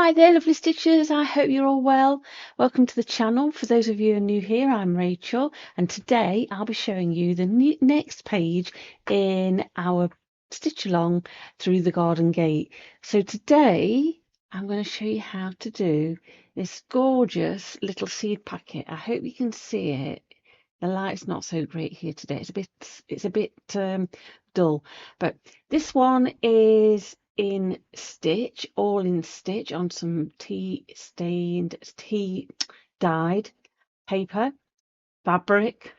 Hi there, lovely stitchers. I hope you're all well. Welcome to the channel. For those of you who are new here, I'm Rachel, and today I'll be showing you the next page in our stitch along through the garden gate. So today I'm going to show you how to do this gorgeous little seed packet. I hope you can see it. The light's not so great here today. It's a bit dull, but this one is in stitch, all in stitch on some tea dyed paper fabric.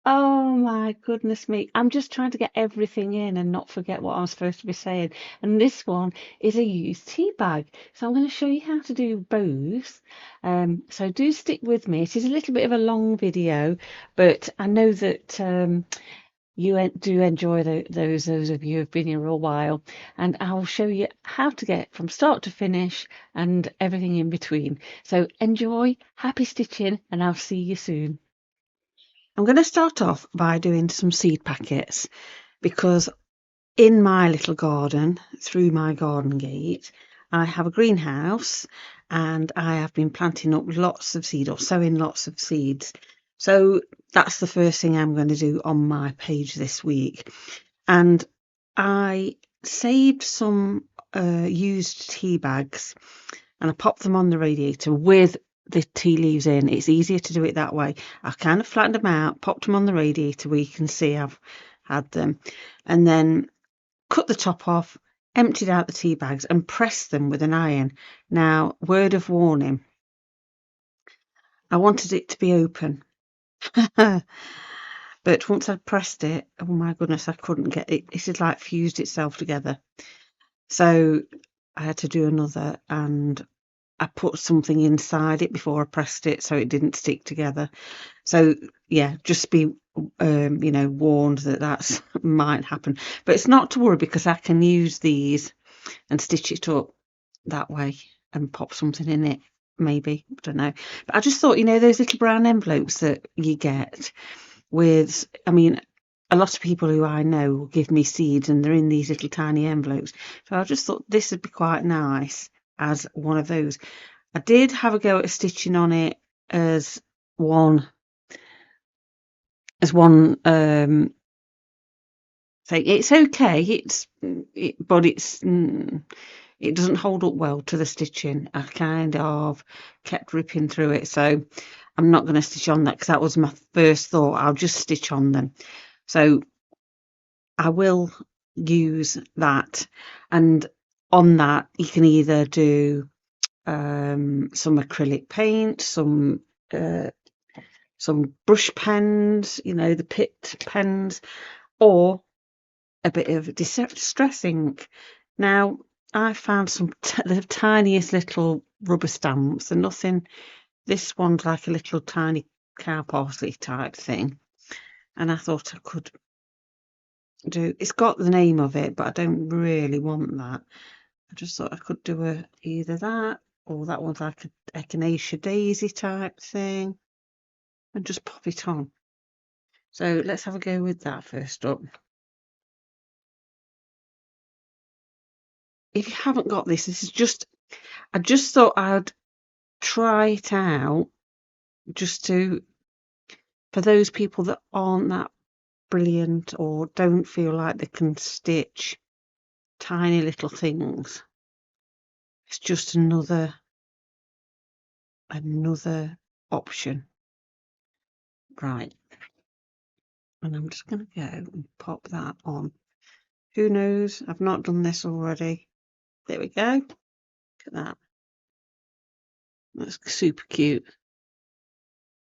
Oh my goodness me. I'm just trying to get everything in and not forget what I'm supposed to be saying. And this one is a used tea bag. So I'm going to show you how to do both. So do stick with me. It is a little bit of a long video, but I know that you do enjoy those of you who've been here a while. And I'll show you how to get from start to finish and everything in between. So enjoy, happy stitching, and I'll see you soon. I'm going to start off by doing some seed packets because in my little garden, through my garden gate, I have a greenhouse and I have been planting up lots of seed or sowing lots of seeds. So that's the first thing I'm going to do on my page this week. And I saved some used tea bags and I popped them on the radiator with the tea leaves in. It's easier to do it that way. I kind of flattened them out, popped them on the radiator where you can see I've had them, and then cut the top off, emptied out the tea bags and pressed them with an iron. Now, word of warning, I wanted it to be open. But once I'd pressed it, oh my goodness, I couldn't get it. It had like fused itself together. So I had to do another, and I put something inside it before I pressed it so it didn't stick together. So yeah, just be warned that that's might happen, but it's not to worry because I can use these and stitch it up that way and pop something in it, maybe, I don't know. But I just thought, those little brown envelopes that you get with, I mean, a lot of people who I know will give me seeds and they're in these little tiny envelopes. So I just thought this would be quite nice as one of those. I did have a go at stitching on it as one thing. It's okay, but it doesn't hold up well to the stitching. I kind of kept ripping through it, so I'm not going to stitch on that because that was my first thought. I'll just stitch on them. So I will use that, and on that you can either do some acrylic paint, some brush pens, the picked pens, or a bit of distress ink. Now, I found some the tiniest little rubber stamps, and nothing. This one's like a little tiny cow parsley type thing, and I thought I could do. It's got the name of it, but I don't really want that. I just thought I could do either that or that one's like a echinacea daisy type thing, and just pop it on. So let's have a go with that first up. If you haven't got this is just, I just thought I'd try it out just for those people that aren't that brilliant or don't feel like they can stitch tiny little things. It's just another option. Right. And I'm just going to go and pop that on. Who knows? I've not done this already. There we go. Look at that. That's super cute.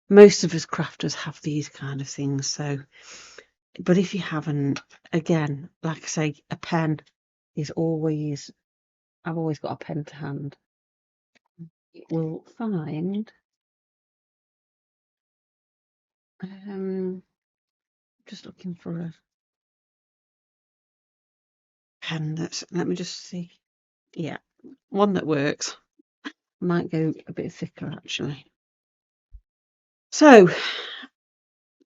Most of us crafters have these kind of things, so, but if you haven't, again, like I say, a pen is always, I've always got a pen to hand. You will find just looking for a pen that's, let me just see, yeah, one that works. Might go a bit thicker actually. So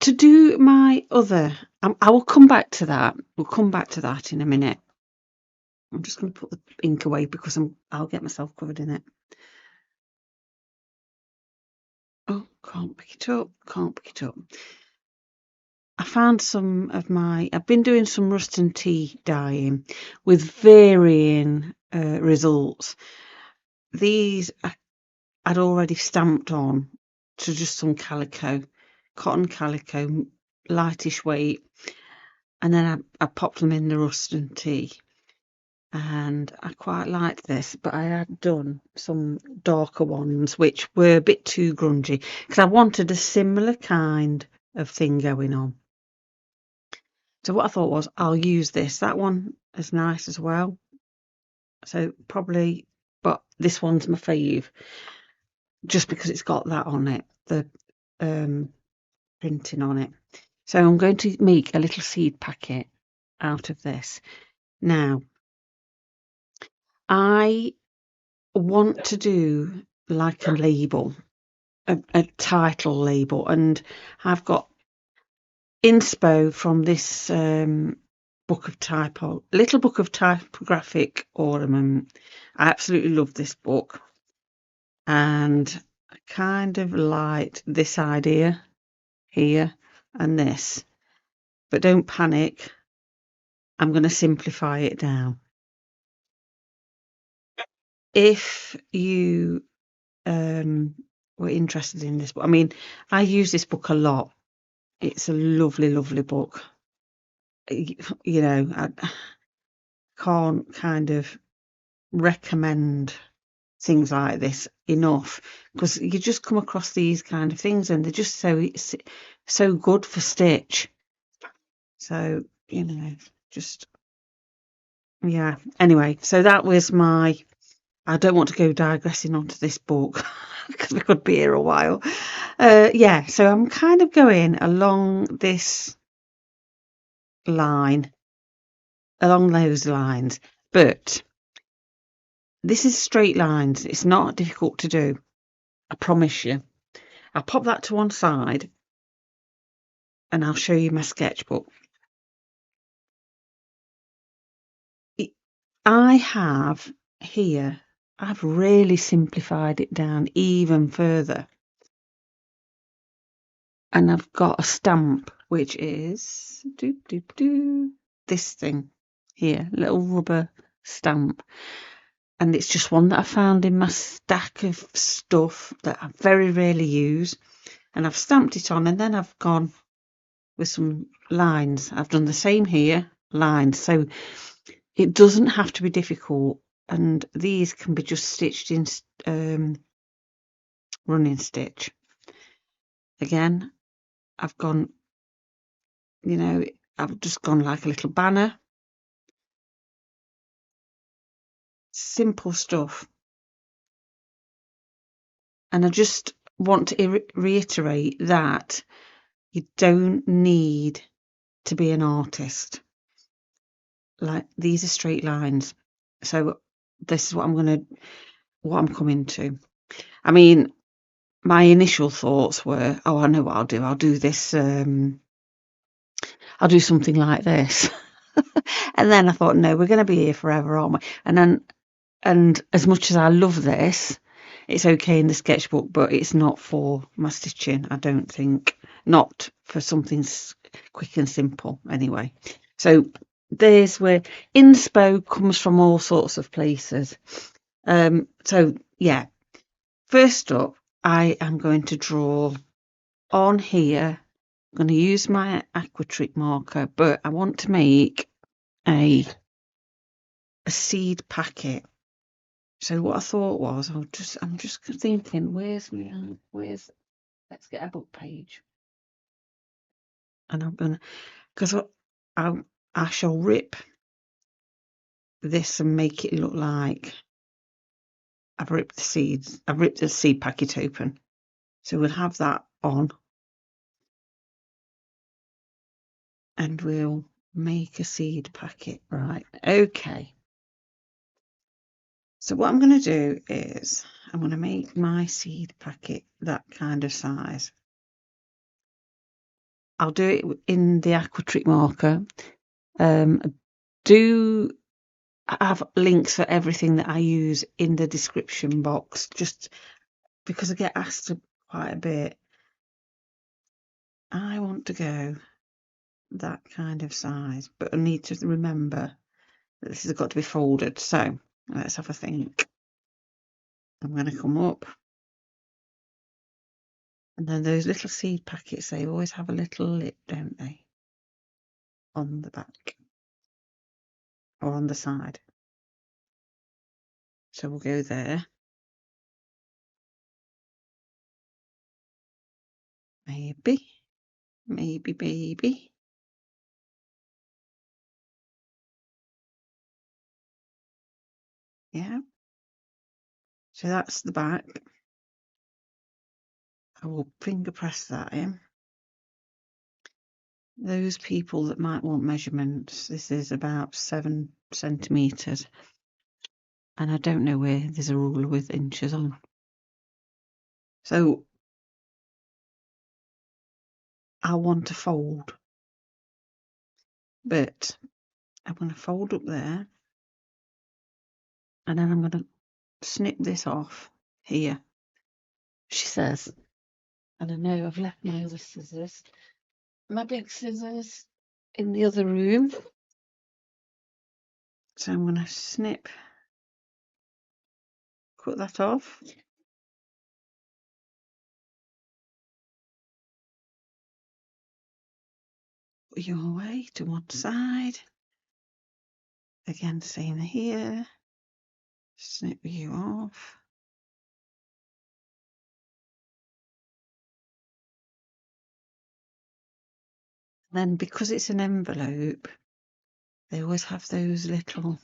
to do my other, I will come back to that. We'll come back to that in a minute. I'm just going to put the ink away because I'll get myself covered in it. Oh, can't pick it up, can't pick it up. I found I've been doing some rust and tea dyeing with varying results. These I'd already stamped on to just some calico, cotton calico, lightish weight, and then I popped them in the rust and tea. And I quite liked this, but I had done some darker ones which were a bit too grungy because I wanted a similar kind of thing going on. So what I thought was I'll use this. That one is nice as well. So probably, but this one's my fave just because it's got that on it, the printing on it. So I'm going to make a little seed packet out of this. Now, I want to do like a label, a title label, and I've got inspo from this little book of typographic ornament. I absolutely love this book, and I kind of liked this idea here and this, but don't panic. I'm going to simplify it down. If you were interested in this book, I mean, I use this book a lot. It's a lovely, lovely book. You know, I can't kind of recommend things like this enough because you just come across these kind of things and they're just so good for stitch. So, you know, just yeah. Anyway, so that was I don't want to go digressing onto this book because we could be here a while. Yeah, so I'm kind of going along this line, along those lines, but this is straight lines. It's not difficult to do. I promise you. I'll pop that to one side and I'll show you my sketchbook. I've really simplified it down even further. And I've got a stamp, which is this thing here, little rubber stamp. And it's just one that I found in my stack of stuff that I very rarely use. And I've stamped it on and then I've gone with some lines. I've done the same here, lines. So it doesn't have to be difficult. And these can be just stitched in running stitch. Again, I've gone, you know, I've just gone like a little banner. Simple stuff. And I just want to reiterate that you don't need to be an artist. Like, these are straight lines. So this is what I'm coming to. I mean, my initial thoughts were, oh, I know what I'll do. I'll do this. I'll do something like this. And then I thought, no, we're going to be here forever, aren't we? And as much as I love this, it's okay in the sketchbook, but it's not for my stitching, I don't think. Not for something quick and simple, anyway. So there's where inspo comes from all sorts of places. So, yeah. First up, I am going to draw on here. I'm going to use my aquatrick marker, but I want to make a seed packet. So what I thought was, I'm just thinking, let's get a book page, and I'm gonna, because I shall rip this and make it look like I've ripped the seed packet open. So we'll have that on, and we'll make a seed packet. Right, okay. So what I'm going to do is I'm going to make my seed packet that kind of size. I'll do it in the aquatrick marker. Do I have links for everything that I use in the description box, just because I get asked quite a bit. I want to go that kind of size, but I need to remember that this has got to be folded. So let's have a think. I'm going to come up, and then those little seed packets, they always have a little lip, don't they, on the back or on the side. So we'll go there. Maybe, maybe. Yeah. So that's the back. I will finger press that in. Those people that might want measurements, this is about 7 centimetres. And I don't know where there's a ruler with inches on. So I want to fold, but I'm going to fold up there, and then I'm going to snip this off here, she says. And I know I've left my other scissors, my big scissors, in the other room. So I'm going to snip, cut that off. Put you away to one side. Again, same here. Snip you off. Then, because it's an envelope, they always have those little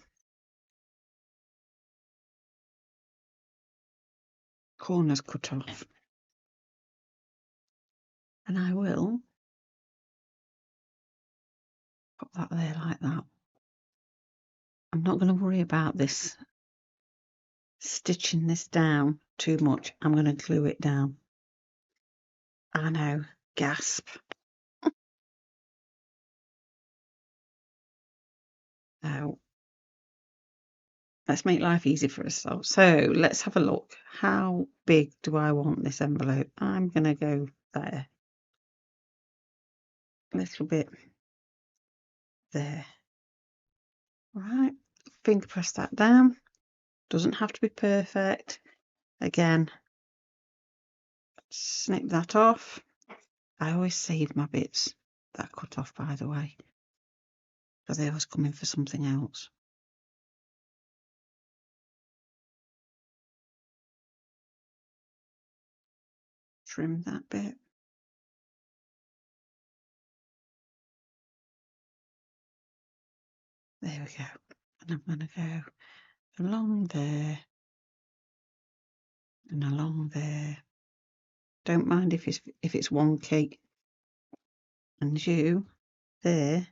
corners cut off. And I will put that there like that. I'm not going to worry about this, stitching this down too much. I'm going to glue it down. I know, gasp. Now, let's make life easy for ourselves. So let's have a look. How big do I want this envelope? I'm going to go there. A little bit there. Right, finger press that down. Doesn't have to be perfect. Again, snip that off. I always save my bits that I cut off, by the way, because they always come in for something else. Trim that bit. There we go. And I'm going to go along there and along there. Don't mind if it's wonky. And you, there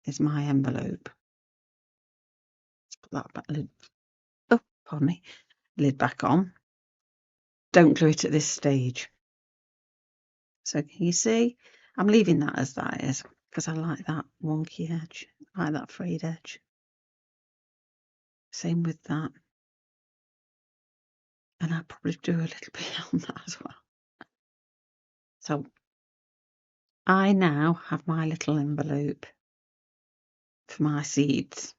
is my envelope. Let's put that back lid. Oh, pardon me. Lid back on. Don't glue it at this stage. So can you see? I'm leaving that as that is, because I like that wonky edge. I like that frayed edge. Same with that. And I'll probably do a little bit on that as well. So I now have my little envelope for my seeds.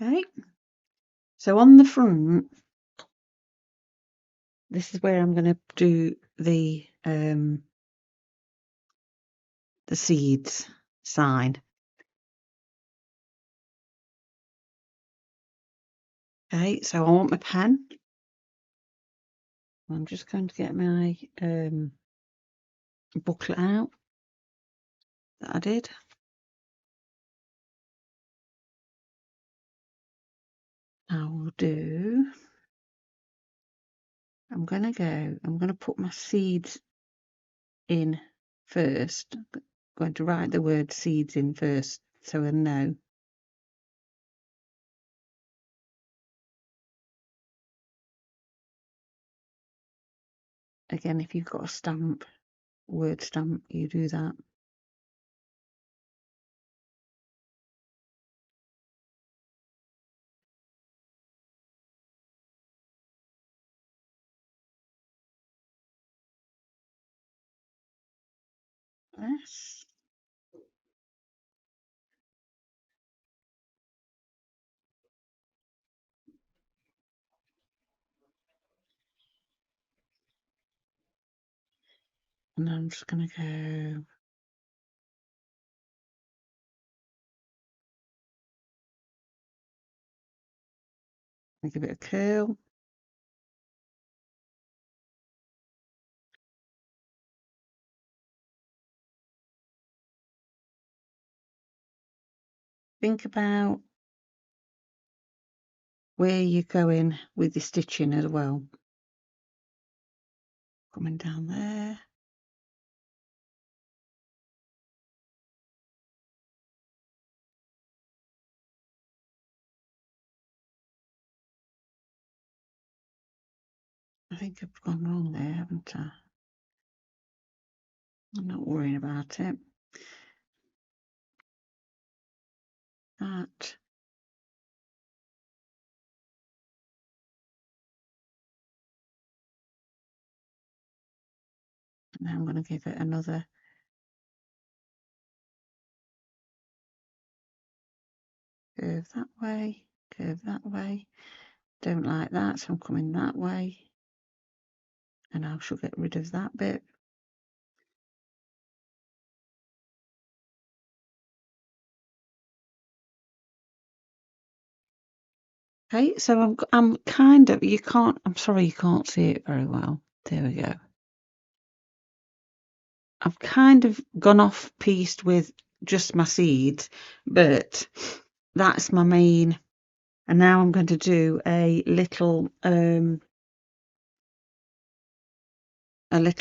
Okay. So on the front, this is where I'm going to do the seeds sign. Okay, so I want my pen. I'm just going to get my booklet out that I did. I will do. I'm going to put my seeds in first. I'm going to write the word seeds in first so I know. Again, if you've got a stamp, word stamp, you do that. this. And I'm just going to go give it a curl. Think about where you're going with the stitching as well. Coming down there. I think I've gone wrong there, haven't I? I'm not worrying about it. That. And I'm going to give it another curve that way, curve that way. Don't like that, so I'm coming that way. And I shall get rid of that bit. Okay, so I'm kind of, I'm sorry you can't see it very well. There we go. I've kind of gone off pieced with just my seeds, but that's my main. And now I'm going to do a little I'm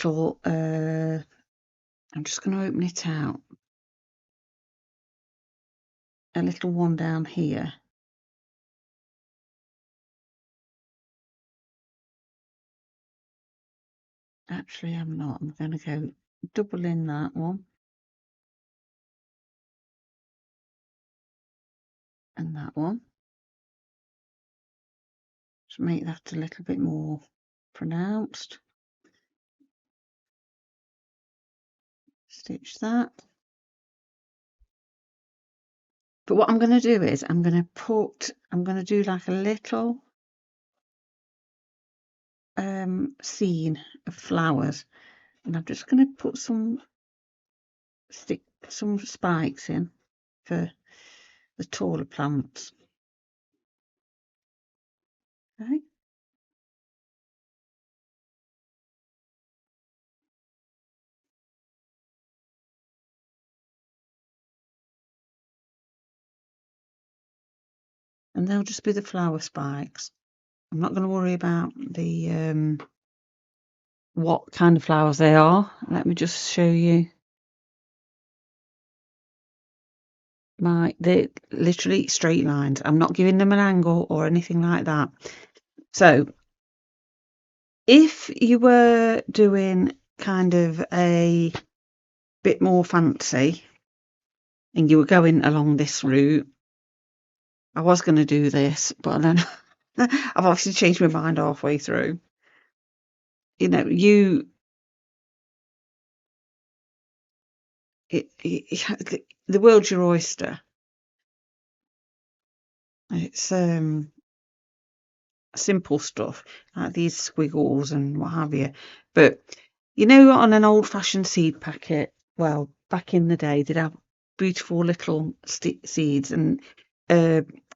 just going to open it out. A little one down here. Actually, I'm not. I'm going to go double in that one. And that one. Just make that a little bit more pronounced. Stitch that. But what I'm going to do is I'm going to do like a little scene of flowers. And I'm just going to put some spikes in for the taller plants. Okay. And they'll just be the flower spikes. I'm not going to worry about the what kind of flowers they are. Let me just show you. They're literally straight lines. I'm not giving them an angle or anything like that. So if you were doing kind of a bit more fancy and you were going along this route, I was going to do this, but then I've obviously changed my mind halfway through. You know, the world's your oyster. It's simple stuff like these squiggles and what have you. But you know, on an old-fashioned seed packet, well, back in the day, they'd have beautiful little seeds and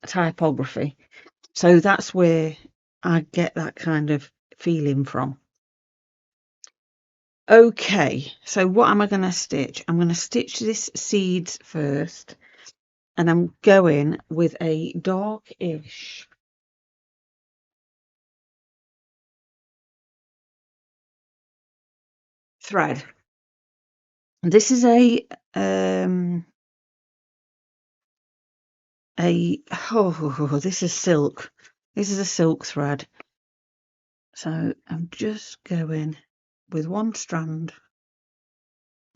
typography. So that's where I get that kind of feeling from. Okay, so what am I going to stitch? I'm going to stitch this seeds first, and I'm going with a darkish thread. This is this is silk. This is a silk thread. So I'm just going with one strand,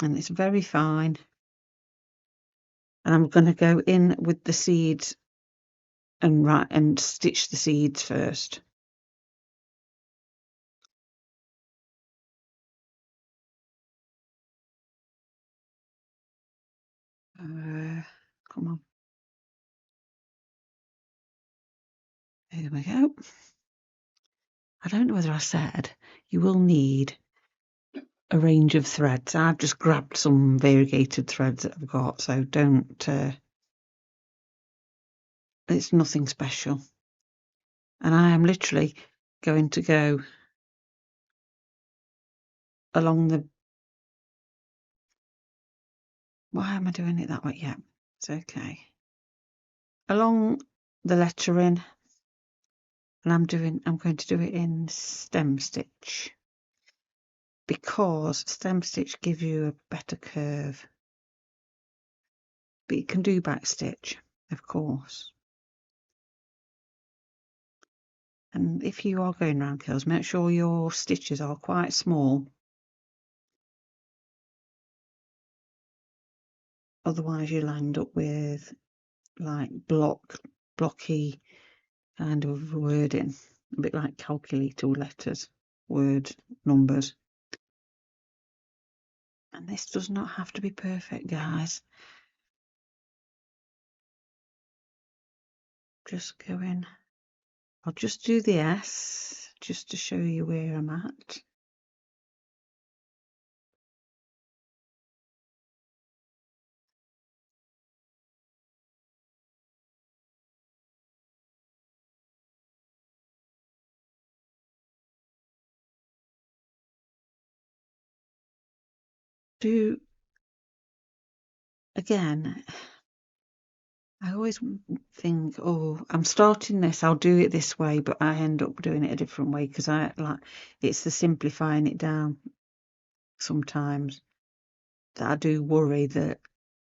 and it's very fine. And I'm going to go in with the seeds and stitch the seeds first. Come on. Here we go. I don't know whether I said you will need a range of threads. I've just grabbed some variegated threads that I've got, so don't. It's nothing special. And I am literally going to go along the. Why am I doing it that way? Yeah, it's okay. Along the lettering, and I'm going to do it in stem stitch because stem stitch gives you a better curve. But you can do back stitch, of course. And if you are going round curls, make sure your stitches are quite small. Otherwise you'll end up with like blocky kind of wording, a bit like calculator letters, word numbers. And this does not have to be perfect, guys. Just go in. I'll just do the S just to show you where I'm at. Do again. I always think, oh, I'm starting this, I'll do it this way, but I end up doing it a different way because I like it's the simplifying it down sometimes that I do worry that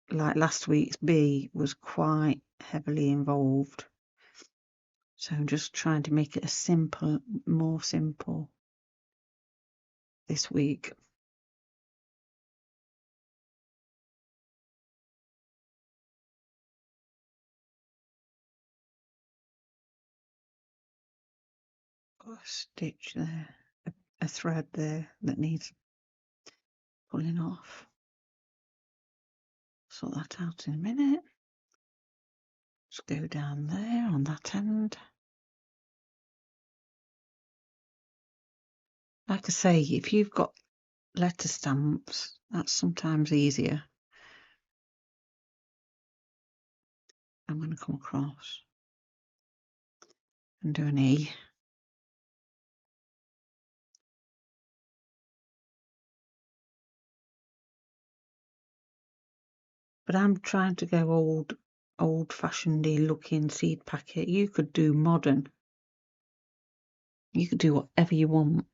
like last week's B was quite heavily involved. So I'm just trying to make it a simple, more simple this week. Got a stitch there, a thread there that needs pulling off. Sort that out in a minute. Just go down there on that end. Like I say, if you've got letter stamps, that's sometimes easier. I'm going to come across and do an E. But I'm trying to go old-fashioned-y looking seed packet. You could do modern. You could do whatever you want.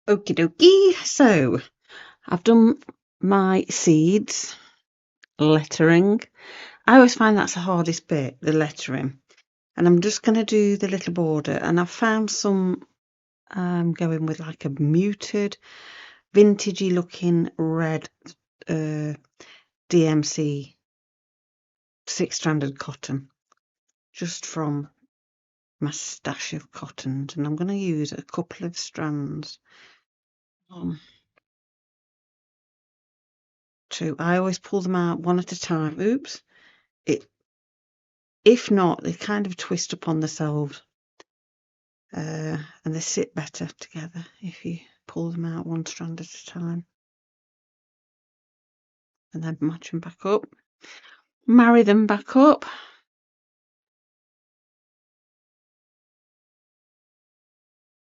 Okie dokie. So I've done my seeds, lettering. I always find that's the hardest bit, the lettering. And I'm just going to do the little border. And I've found some going with like a muted, vintagey looking red DMC 6-stranded cotton, just from my stash of cottons. And I'm going to use a couple of strands. I always pull them out one at a time. Oops. If not, they kind of twist up on themselves. And they sit better together if you pull them out one strand at a time. And then match them back up. Marry them back up.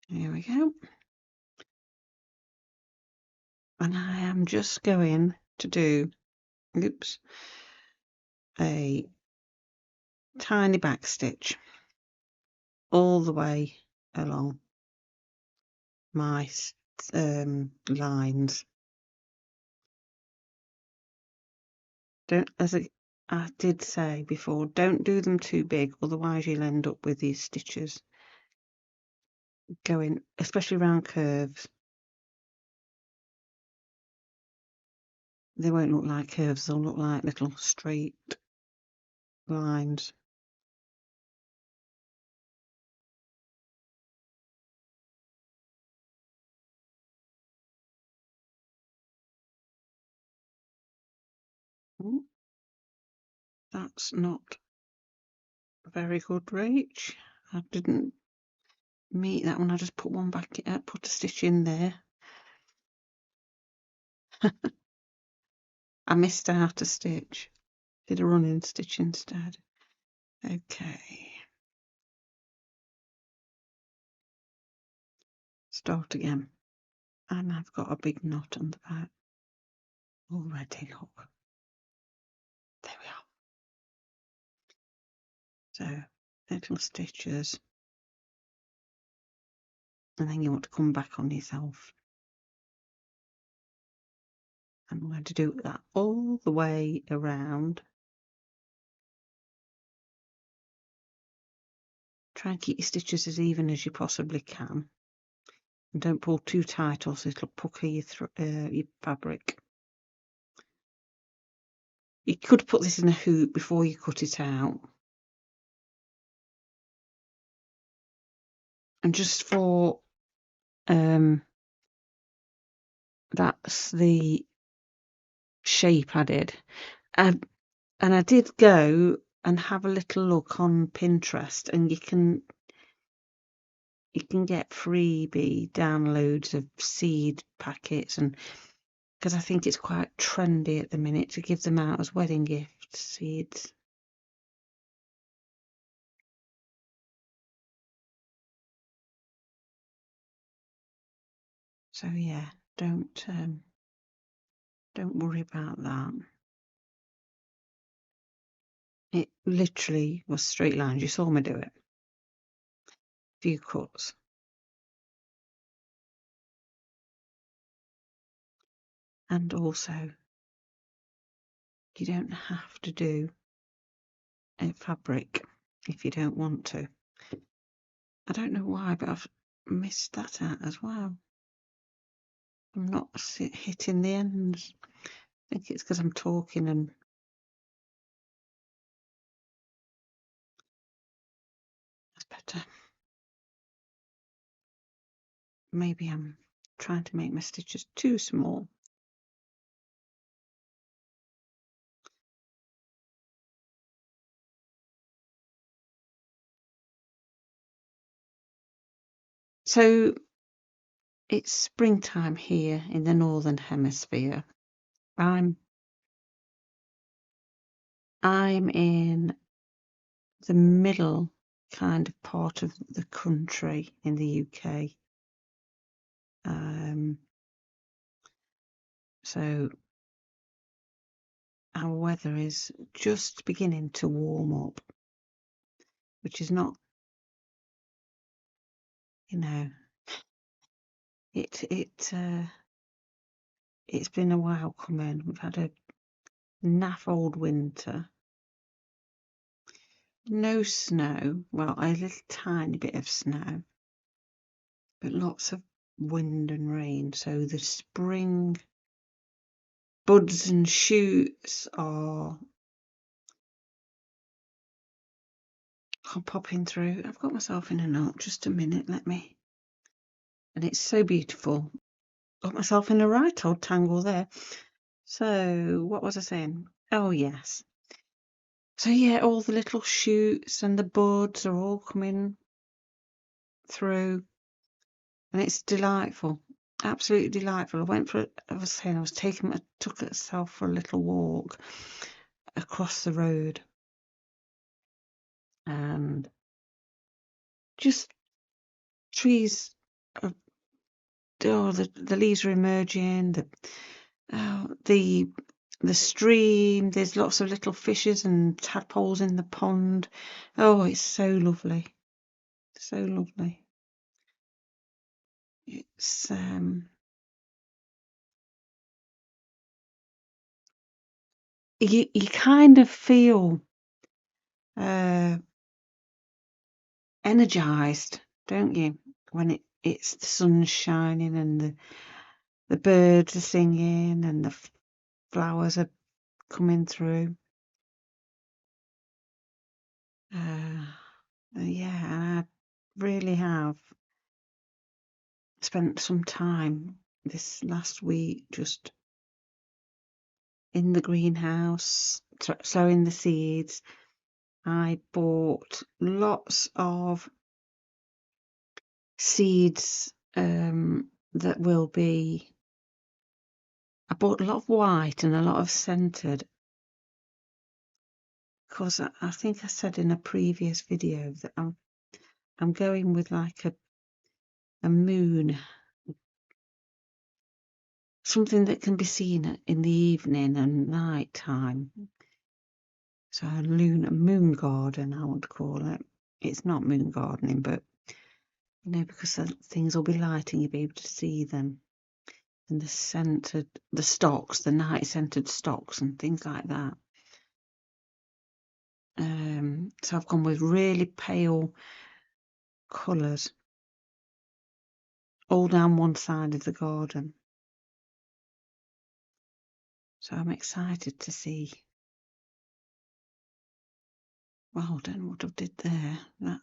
Here we go. And I am just going to do, oops, a tiny back stitch all the way along my lines. As I did say before, don't do them too big, otherwise you'll end up with these stitches going, especially around curves. They won't look like curves, they'll look like little straight lines. Ooh, that's not very good, Rach. I didn't meet that one. I just put one back, put a stitch in there. I missed out a stitch. Did a running stitch instead. Okay. Start again. And I've got a big knot on the back already, look. There we are. So, little stitches. And then you want to come back on yourself. I'm going to do that all the way around. Try and keep your stitches as even as you possibly can. And don't pull too tight or it'll pucker your fabric. You could put this in a hoop before you cut it out. And just for that's the shape I did. And I did go and have a little look on Pinterest, and you can get freebie downloads of seed packets, and because I think it's quite trendy at the minute to give them out as wedding gift seeds. So yeah, don't worry about that. It literally was straight lines. You saw me do it. Few cuts. And also, you don't have to do a fabric if you don't want to. I don't know why, but I've missed that out as well. I'm not hitting the ends. I think it's because I'm talking and that's better. Maybe I'm trying to make my stitches too small. So it's springtime here in the Northern Hemisphere. I'm in the middle kind of part of the country in the UK. So our weather is just beginning to warm up, which is not, you know, it's been a while coming. We've had a naff old winter. No snow, well, a little tiny bit of snow, but lots of wind and rain. So the spring buds and shoots are popping through. I've got myself in a knot. Just a minute, let me. And it's so beautiful. Got myself in a right old tangle there. So what was I saying? Oh yes. So yeah, all the little shoots and the buds are all coming through, and it's delightful, absolutely delightful. I took myself for a little walk across the road, and just trees are, the leaves are emerging, the stream, there's lots of little fishes and tadpoles in the pond. Oh, it's so lovely, so lovely. It's you kind of feel energized, don't you, when it's the sun's shining and the birds are singing and the flowers are coming through. Yeah, and I really have spent some time this last week just in the greenhouse, sowing the seeds. I bought lots of seeds that will be. I bought a lot of white and a lot of scented because I think I said in a previous video that I'm going with like a moon, something that can be seen in the evening and night time. So a moon garden, I would call it. It's not moon gardening, but because things will be lighting, you'll be able to see them. And the stocks, the night scented stocks and things like that. So I've gone with really pale colours all down one side of the garden. So I'm excited to see. Well, I don't know what I did there. That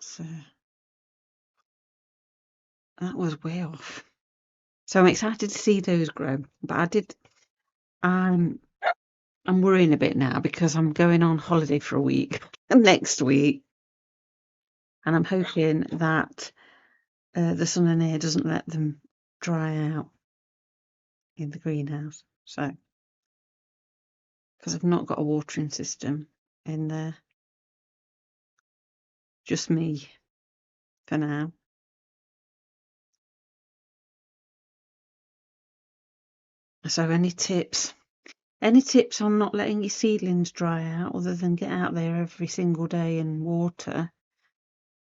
was way off. So I'm excited to see those grow. But I'm worrying a bit now because I'm going on holiday for a week next week. And I'm hoping that the sun and air doesn't let them dry out in the greenhouse. So, because I've not got a watering system in there, just me for now. So any tips on not letting your seedlings dry out other than get out there every single day and water?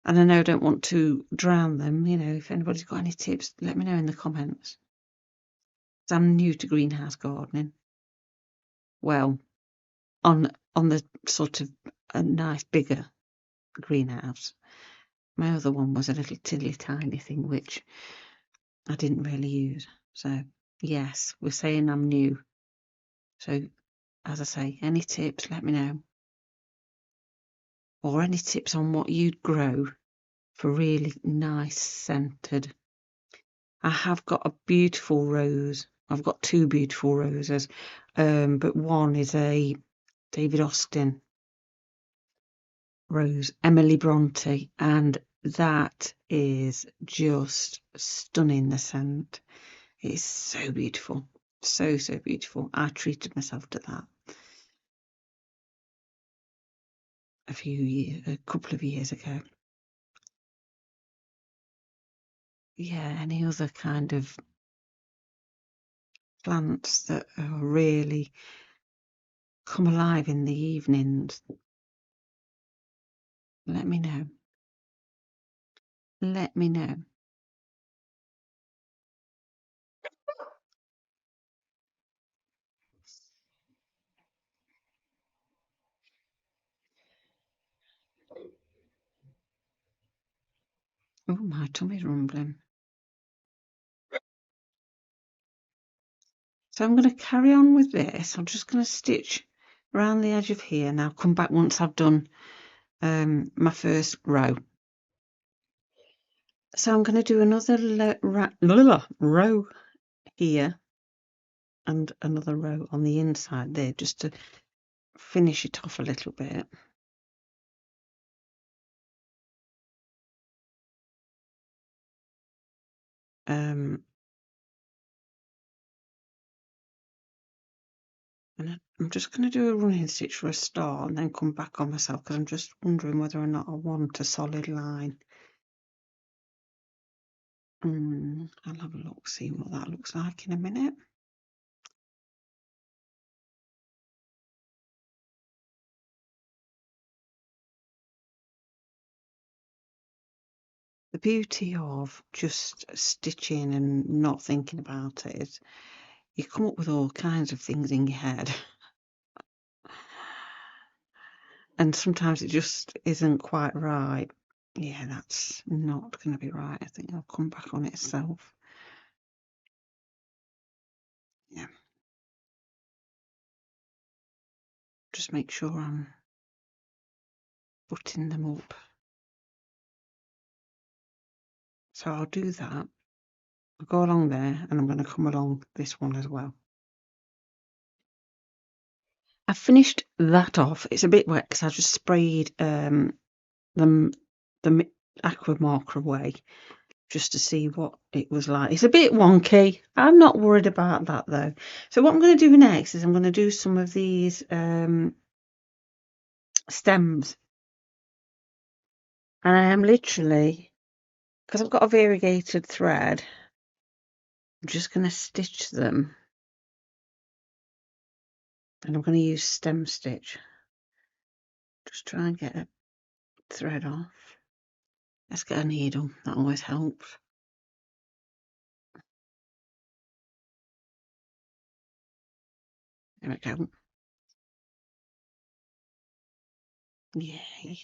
And I know I don't want to drown them, if anybody's got any tips, let me know in the comments. I'm new to greenhouse gardening. Well, on the sort of a nice bigger greenhouse. My other one was a little tiddly tiny thing which I didn't really use. So yes, we're saying I'm new. So as I say, any tips, let me know. Or any tips on what you'd grow for really nice scented. I have got a beautiful rose. I've got two beautiful roses, but one is a David Austin rose, Emily Bronte, and that is just stunning, the scent. It's so beautiful. So beautiful. I treated myself to that a couple of years ago. Yeah, any other kind of plants that are really come alive in the evenings, let me know. Let me know. Oh, my tummy's rumbling. So I'm going to carry on with this. I'm just going to stitch around the edge of here and I'll come back once I've done my first row. So I'm going to do another row here and another row on the inside there just to finish it off a little bit. And I'm just going to do a running stitch for a start and then come back on myself because I'm just wondering whether or not I want a solid line. I'll have a look, see what that looks like in a minute. The beauty of just stitching and not thinking about it is you come up with all kinds of things in your head. And sometimes it just isn't quite right. Yeah, that's not going to be right. I think I'll come back on itself. Yeah. Just make sure I'm button them up. So I'll do that. I'll go along there and I'm going to come along this one as well. I've finished that off. It's a bit wet because I just sprayed the aqua marker away just to see what it was like. It's a bit wonky. I'm not worried about that though. So what I'm going to do next is I'm going to do some of these stems. And I am literally, because I've got a variegated thread, I'm just going to stitch them. And I'm going to use stem stitch. Just try and get a thread off. Let's get a needle. That always helps. There we go. Yay.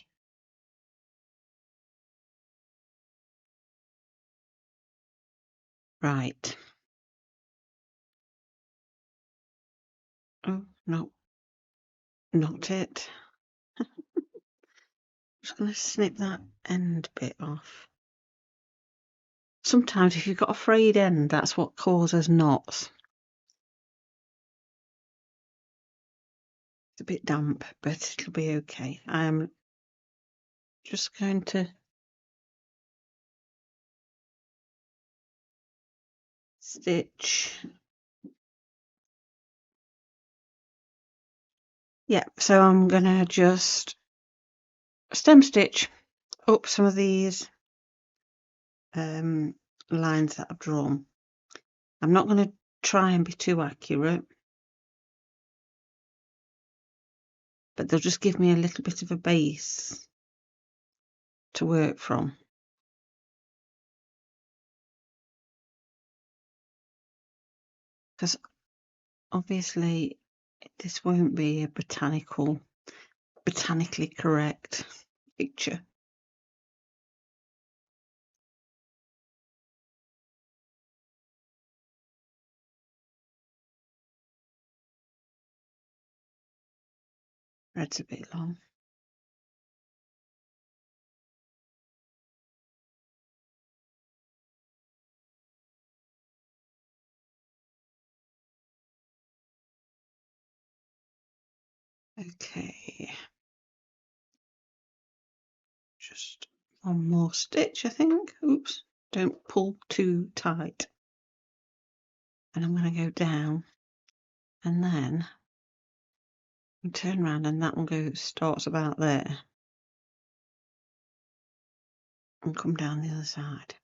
Right. Oh, no. Not it. Just going to snip that end bit off. Sometimes if you've got a frayed end, that's what causes knots. It's a bit damp, but it'll be okay. I'm just going to stitch. Yeah, so I'm going to just stem stitch up some of these lines that I've drawn. I'm not going to try and be too accurate, but they'll just give me a little bit of a base to work from. Because obviously this won't be a botanically correct picture. Thread's a bit long. Okay. Just one more stitch, I think. Oops, don't pull too tight. And I'm going to go down and then turn around, and that one starts about there and come down the other side.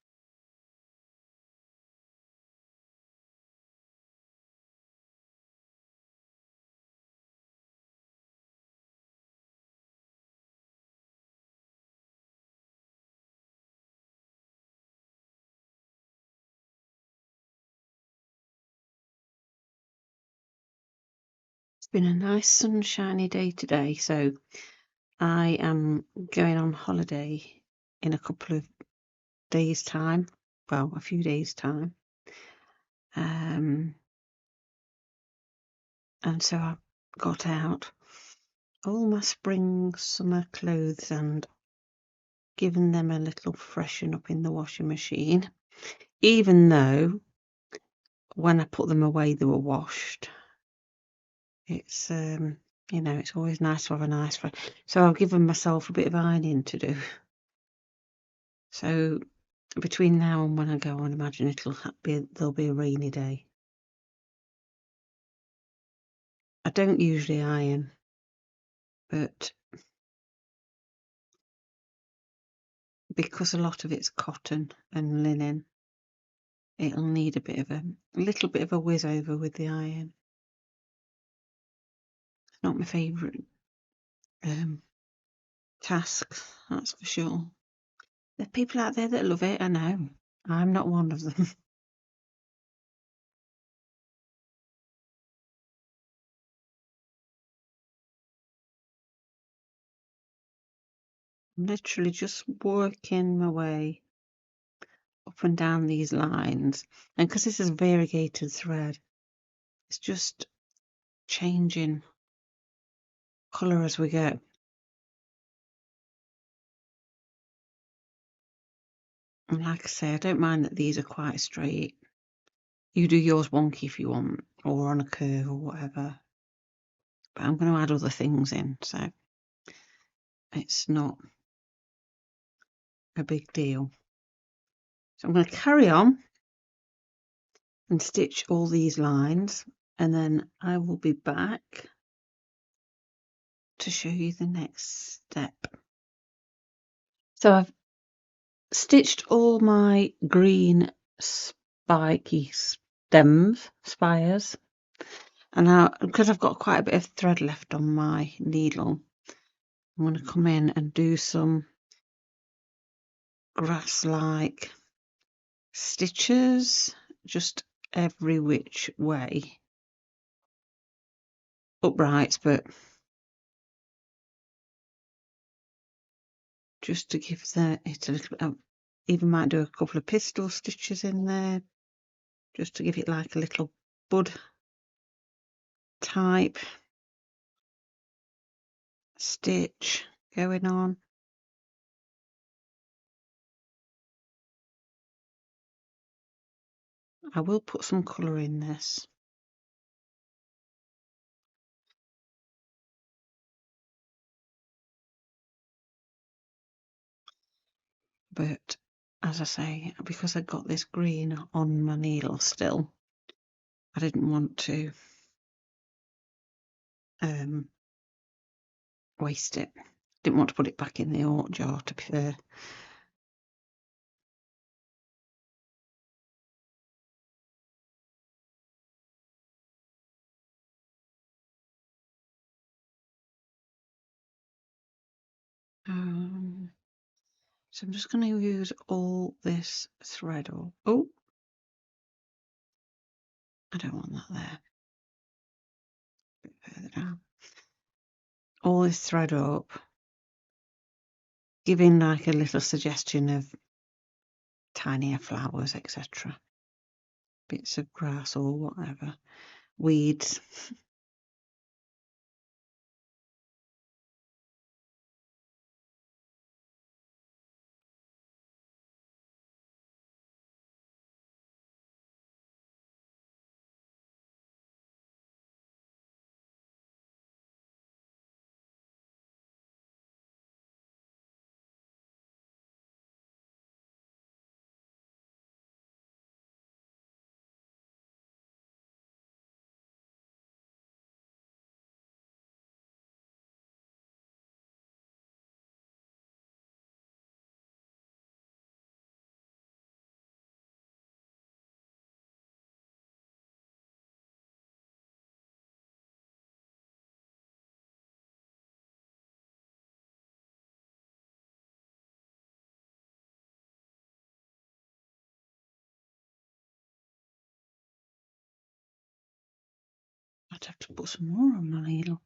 It's been a nice sunshiny day today, so I am going on holiday in a couple of days' time. Well, a few days' time. And so I got out all my spring summer clothes and given them a little freshen up in the washing machine, even though when I put them away they were washed. It's you know, it's always nice to have a nice fresh. So I've given myself a bit of ironing to do. So between now and when I go, I imagine there'll be a rainy day. I don't usually iron, but because a lot of it's cotton and linen, it'll need a little bit of a whiz over with the iron. It's not my favourite task, that's for sure. There are people out there that love it, I know. I'm not one of them. I'm literally just working my way up and down these lines, and because this is variegated thread, it's just changing colour as we go. And like I say, I don't mind that these are quite straight. You do yours wonky if you want, or on a curve or whatever. But I'm going to add other things in, so it's not a big deal. So I'm going to carry on and stitch all these lines, and then I will be back to show you the next step. So I've stitched all my green spiky spires, and now because I've got quite a bit of thread left on my needle, I'm going to come in and do some grass-like stitches just every which way, uprights, but just to give it a little bit. I even might do a couple of pistol stitches in there just to give it like a little bud type stitch going on. I will put some colour in this. But as I say, because I got this green on my needle still, I didn't want to waste it. Didn't want to put it back in the art jar, to be fair. So I'm just going to use all this thread up. Oh, I don't want that there. A bit further down. All this thread up, giving like a little suggestion of tinier flowers, etc. Bits of grass or whatever. Weeds. I'd have to put some more on my needle.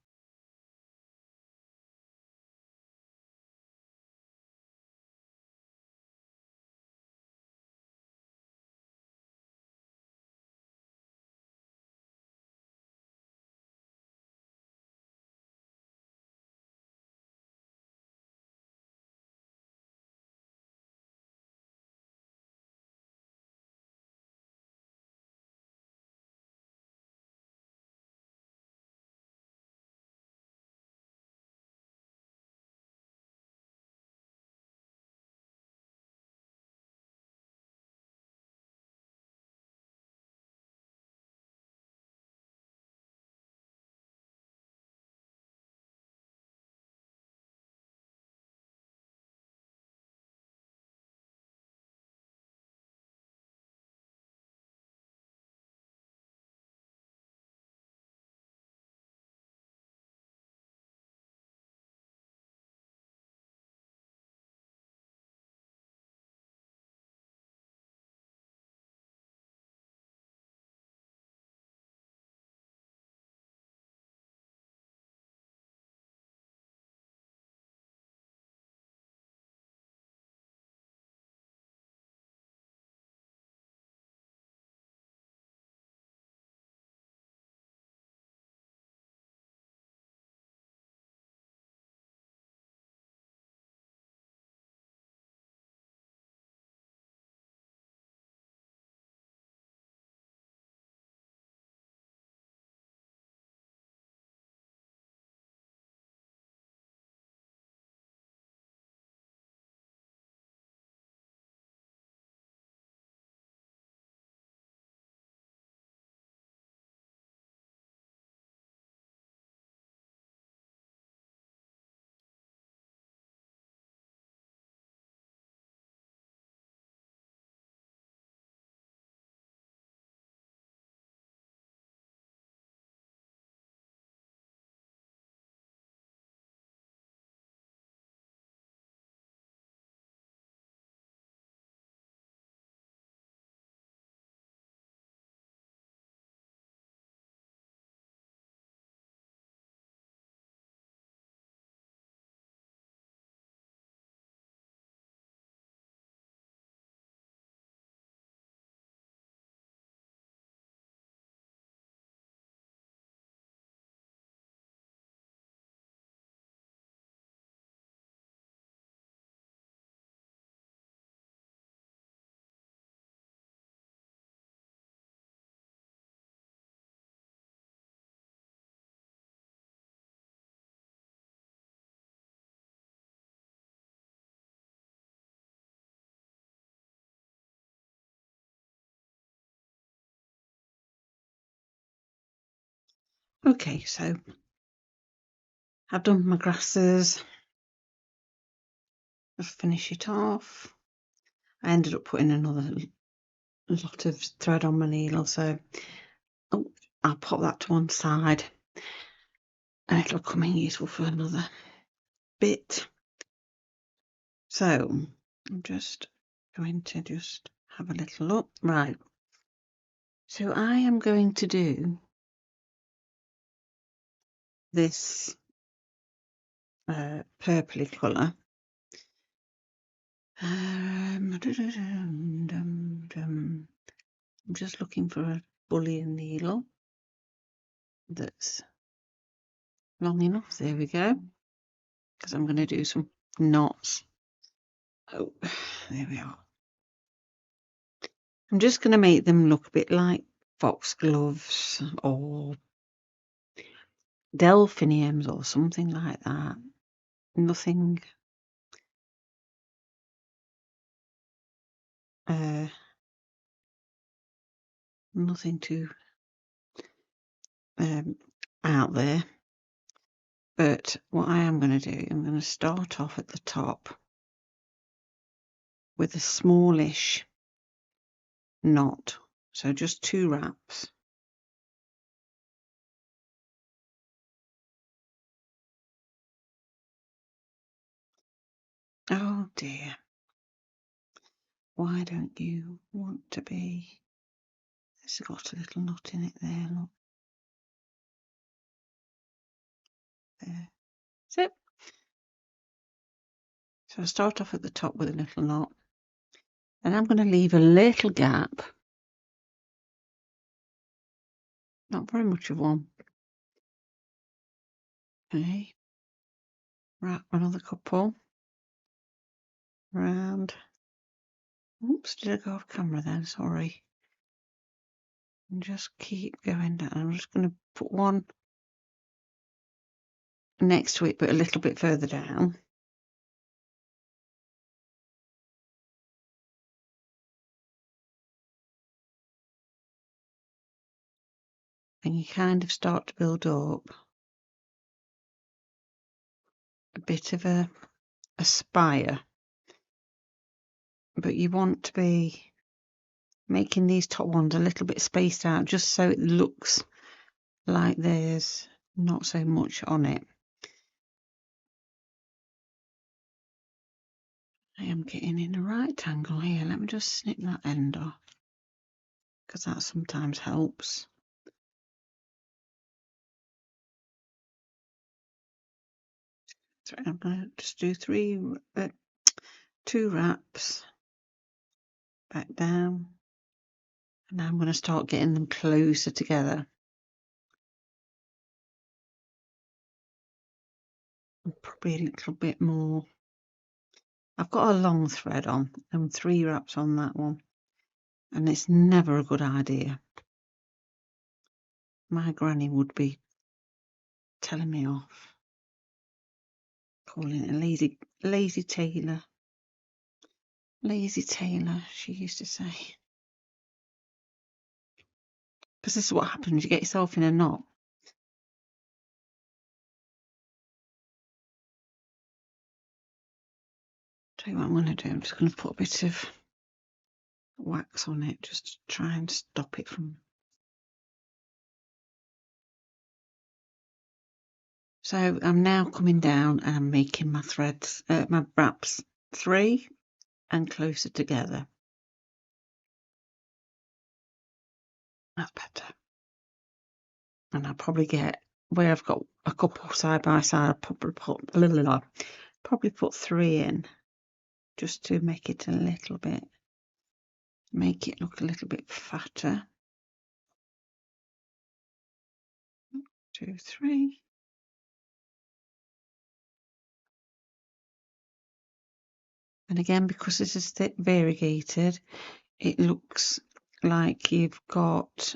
Okay, so I've done my grasses. I'll finish it off. I ended up putting another lot of thread on my needle, so I'll pop that to one side and it'll come in useful for another bit. So I'm just going to have a little look. Right, so I am going to do this purpley colour. I'm just looking for a bullion needle that's long enough. There we go, because I'm going to do some knots. Oh, there we are. I'm just going to make them look a bit like foxgloves or delphiniums or something like that. Nothing nothing too out there. But what I am going to do, I'm going to start off at the top with a smallish knot. So just 2 wraps. Oh dear. Why don't you want to be? It's got a little knot in it there, look. There. So I start off at the top with a little knot. And I'm going to leave a little gap. Not very much of one. Okay. Wrap another couple round. Oops, did I go off camera then? Sorry. And just keep going down. I'm just going to put one next to it, but a little bit further down. And you kind of start to build up a bit of a spire. But you want to be making these top ones a little bit spaced out, just so it looks like there's not so much on it. I am getting in a right angle here. Let me just snip that end off, because that sometimes helps. So I'm going to just do 2 wraps back down, and I'm going to start getting them closer together. Probably a little bit more. I've got a long thread on and 3 wraps on that one, and it's never a good idea. My granny would be telling me off, calling it a lazy tailor. Lazy tailor, she used to say. Because this is what happens, you get yourself in a knot. Tell you what I'm going to do, I'm just going to put a bit of wax on it just to try and stop it from. So I'm now coming down and I'm making my threads, my wraps 3 and closer together. That's better. And I'll probably get, where I've got a couple side by side, I'll probably put 3 in, just to make it a little bit, make it look a little bit fatter. 2, 3. And again, because this is thick variegated, it looks like you've got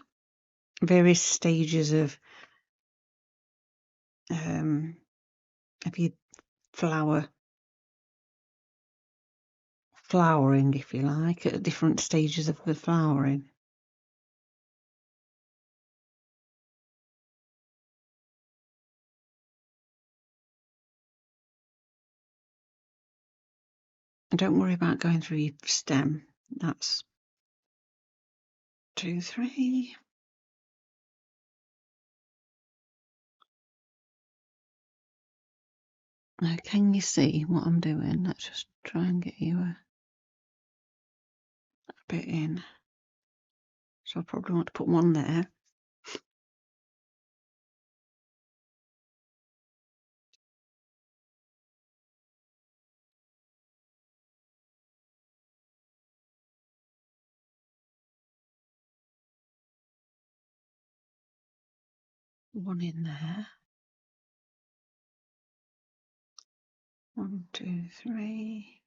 various stages of your flowering, if you like, at different stages of the flowering. don't worry about going through your stem. That's 2, 3. Now, can you see what I'm doing? Let's just try and get you a bit in. So I probably want to put one there. One in there. 1, 2, 3.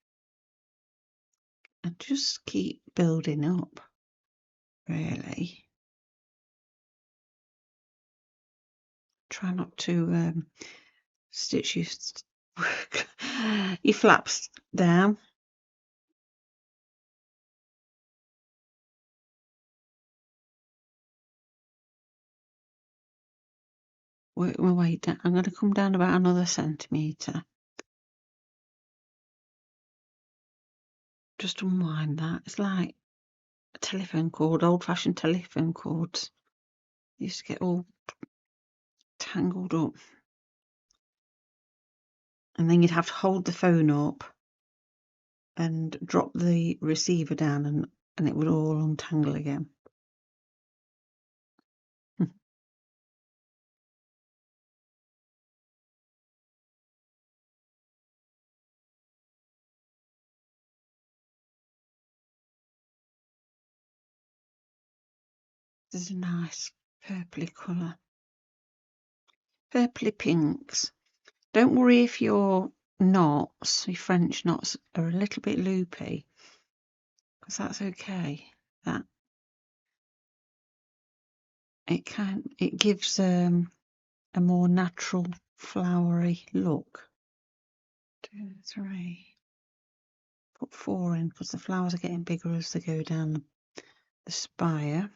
And just keep building up, really. Try not to stitch your flaps down. Work my way down. I'm going to come down about another centimetre. Just unwind that. It's like a telephone cord, old-fashioned telephone cords. You used to get all tangled up. And then you'd have to hold the phone up and drop the receiver down and it would all untangle again. This is a nice purpley colour. Purpley pinks. Don't worry if your knots, your French knots, are a little bit loopy, because that's okay. That it gives a more natural flowery look. 2, 3. Put 4 in because the flowers are getting bigger as they go down the spire.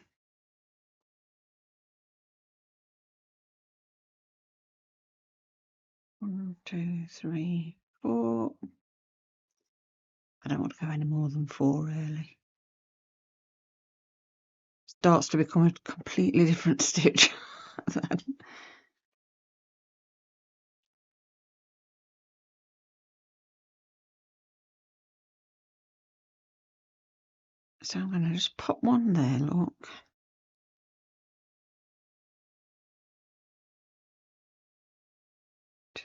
1, 2, 3, 4. I don't want to go any more than 4 really. Starts to become a completely different stitch. So I'm going to just pop one there, look.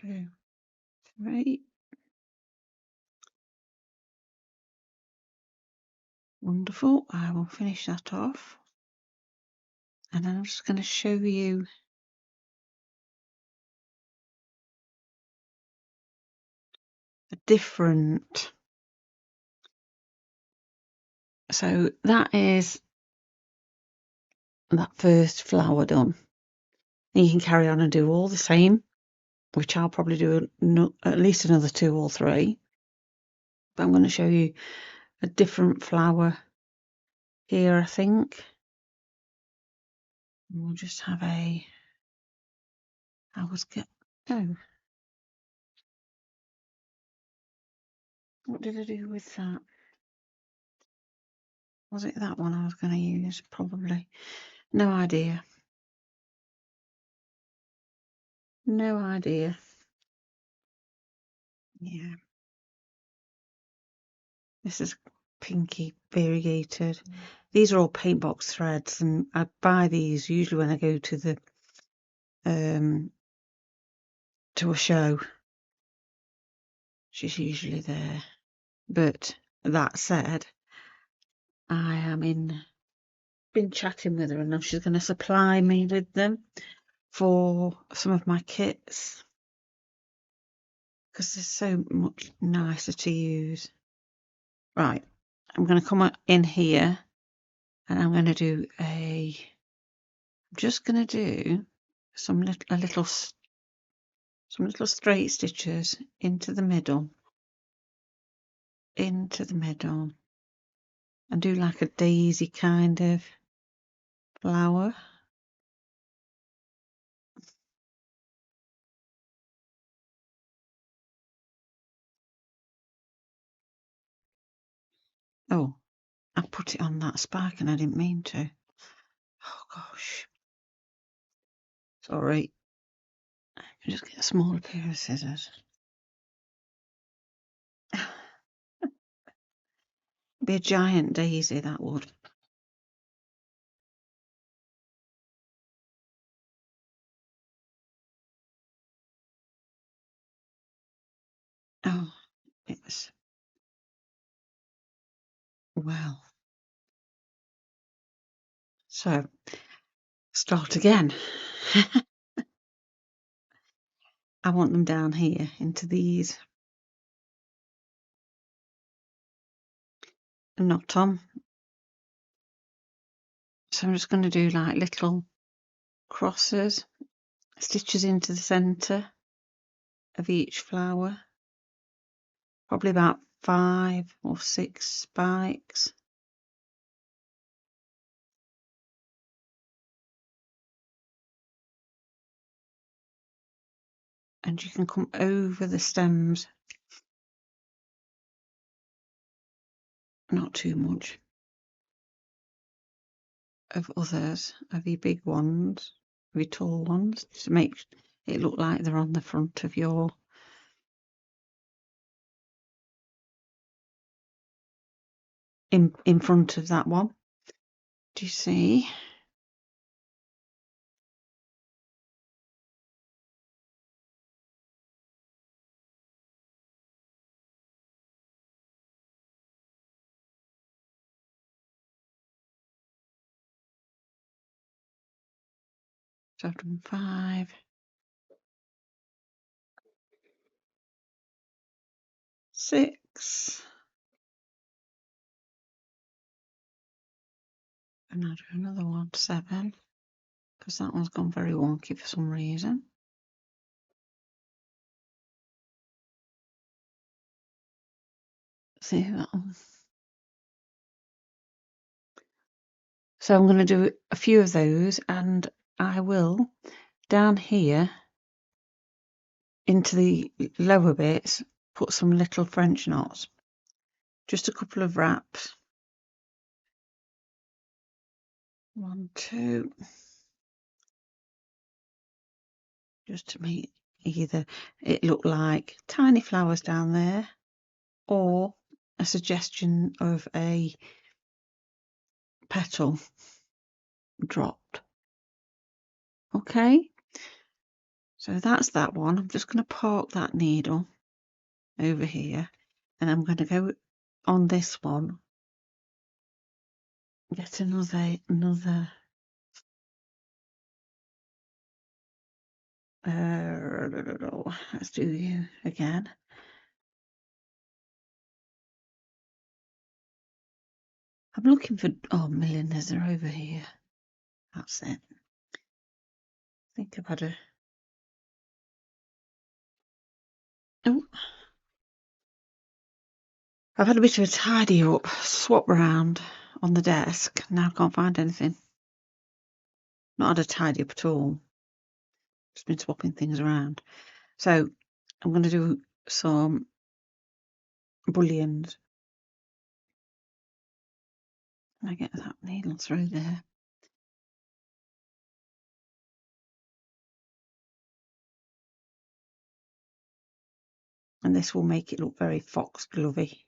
2, 3. Wonderful. I will finish that off. And then I'm just going to show you a different. So that is that first flower done. And you can carry on and do all the same, which I'll probably do at least another 2 or 3. But I'm going to show you a different flower here, I think. And we'll just have a. Oh, what did I do with that? Was it that one I was going to use? Probably. No idea. No idea. Yeah. This is pinky variegated. These are all paint box threads, and I buy these usually when I go to the to a show. She's usually there. But that said, I am been chatting with her, and she's going to supply me with them for some of my kits because they're so much nicer to use. Right, I'm going to come in here and I'm going to do I'm just going to do some little straight stitches into the middle, and do like a daisy kind of flower. Oh, I put it on that spike and I didn't mean to. Oh gosh. Sorry. I'll just get a smaller pair of scissors. Be a giant daisy, that would. Oh, it was, well. So, start again. I want them down here into these. Not on. So I'm just going to do like little crosses, stitches into the centre of each flower. Probably about 5 or 6 spikes. And you can come over the stems, not too much, of others, of your big ones, of your tall ones, to make it look like they're on the front of your in front of that one. Do you see? So I've done 5, 6, and I'll do another one, 7, because that one's gone very wonky for some reason. See that one? So I'm going to do a few of those, and I will down here into the lower bits put some little French knots, just a couple of wraps. 1, 2, just to make either it look like tiny flowers down there or a suggestion of a petal dropped. Okay, so that's that one. I'm just going to park that needle over here, and I'm going to go on this one, get another let's do you again. I'm looking for, oh, milliners are over here. That's it. I think I've had a, oh, I've had a bit of a tidy up, swap round on the desk. Now I can't find anything. Not had a tidy up at all. Just been swapping things around. So I'm going to do some bullions. And I get that needle through there. And this will make it look very foxglovey.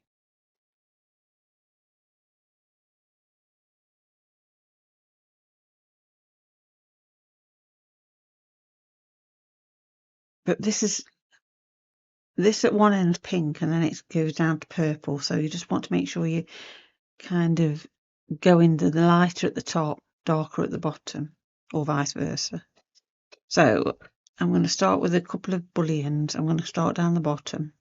But this at one end's pink and then it goes down to purple. So you just want to make sure you kind of go into the lighter at the top, darker at the bottom, or vice versa. So I'm going to start with a couple of bullions. I'm going to start down the bottom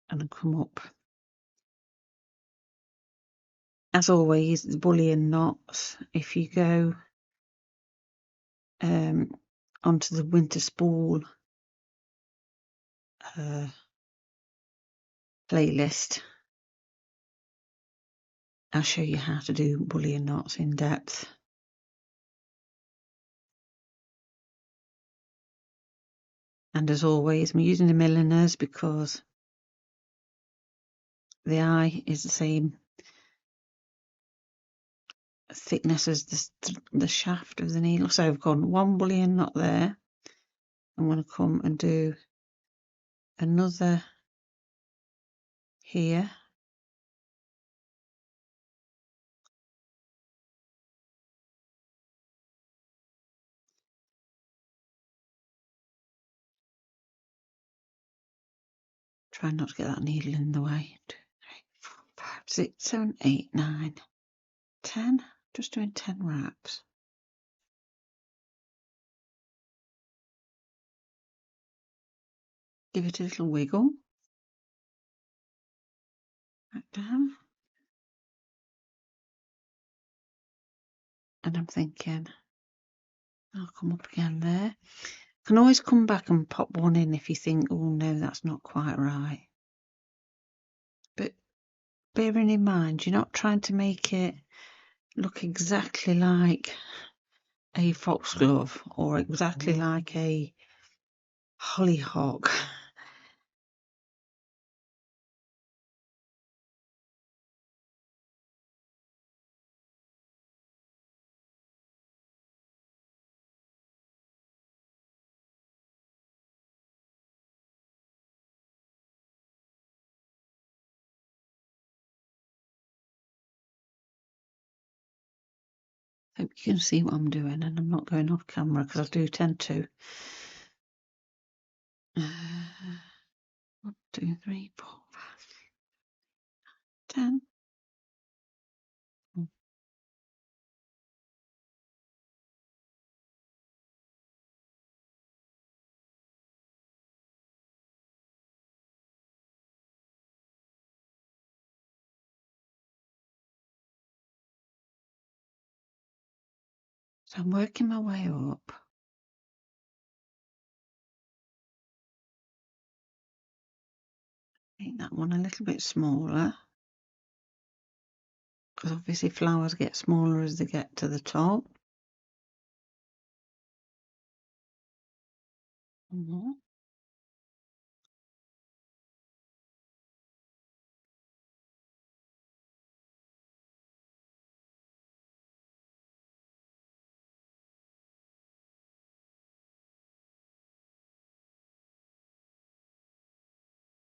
and then come up. As always, the bullion knots, if you go onto the winter spool playlist, I'll show you how to do bullion knots in depth. And as always, I'm using the milliners because the eye is the same thickness as the shaft of the needle. So I've gone one bullion knot there. I'm going to come and do another here. Try not to get that needle in the way. 2, 3, 4, 5, 6, 7, 8, 9, 10. Just doing 10 wraps. Give it a little wiggle. Back down. And I'm thinking, I'll come up again there. Can always come back and pop one in if you think, oh no, that's not quite right. But bearing in mind, you're not trying to make it look exactly like a foxglove or exactly like a hollyhock. Hope you can see what I'm doing, and I'm not going off camera because I do tend to. 1, 2, 3, 4, 5, 10. So I'm working my way up. Make that one a little bit smaller, because obviously flowers get smaller as they get to the top.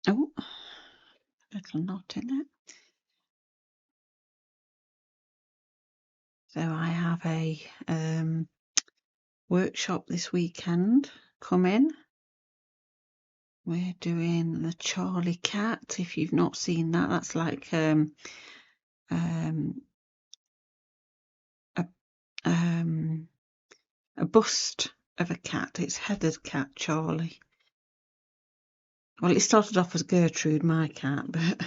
Oh, little knot in it. So I have a workshop this weekend coming. We're doing the Charlie cat. If you've not seen that, that's like a bust of a cat. It's Heather's cat, Charlie. Well, it started off as Gertrude, my cat, but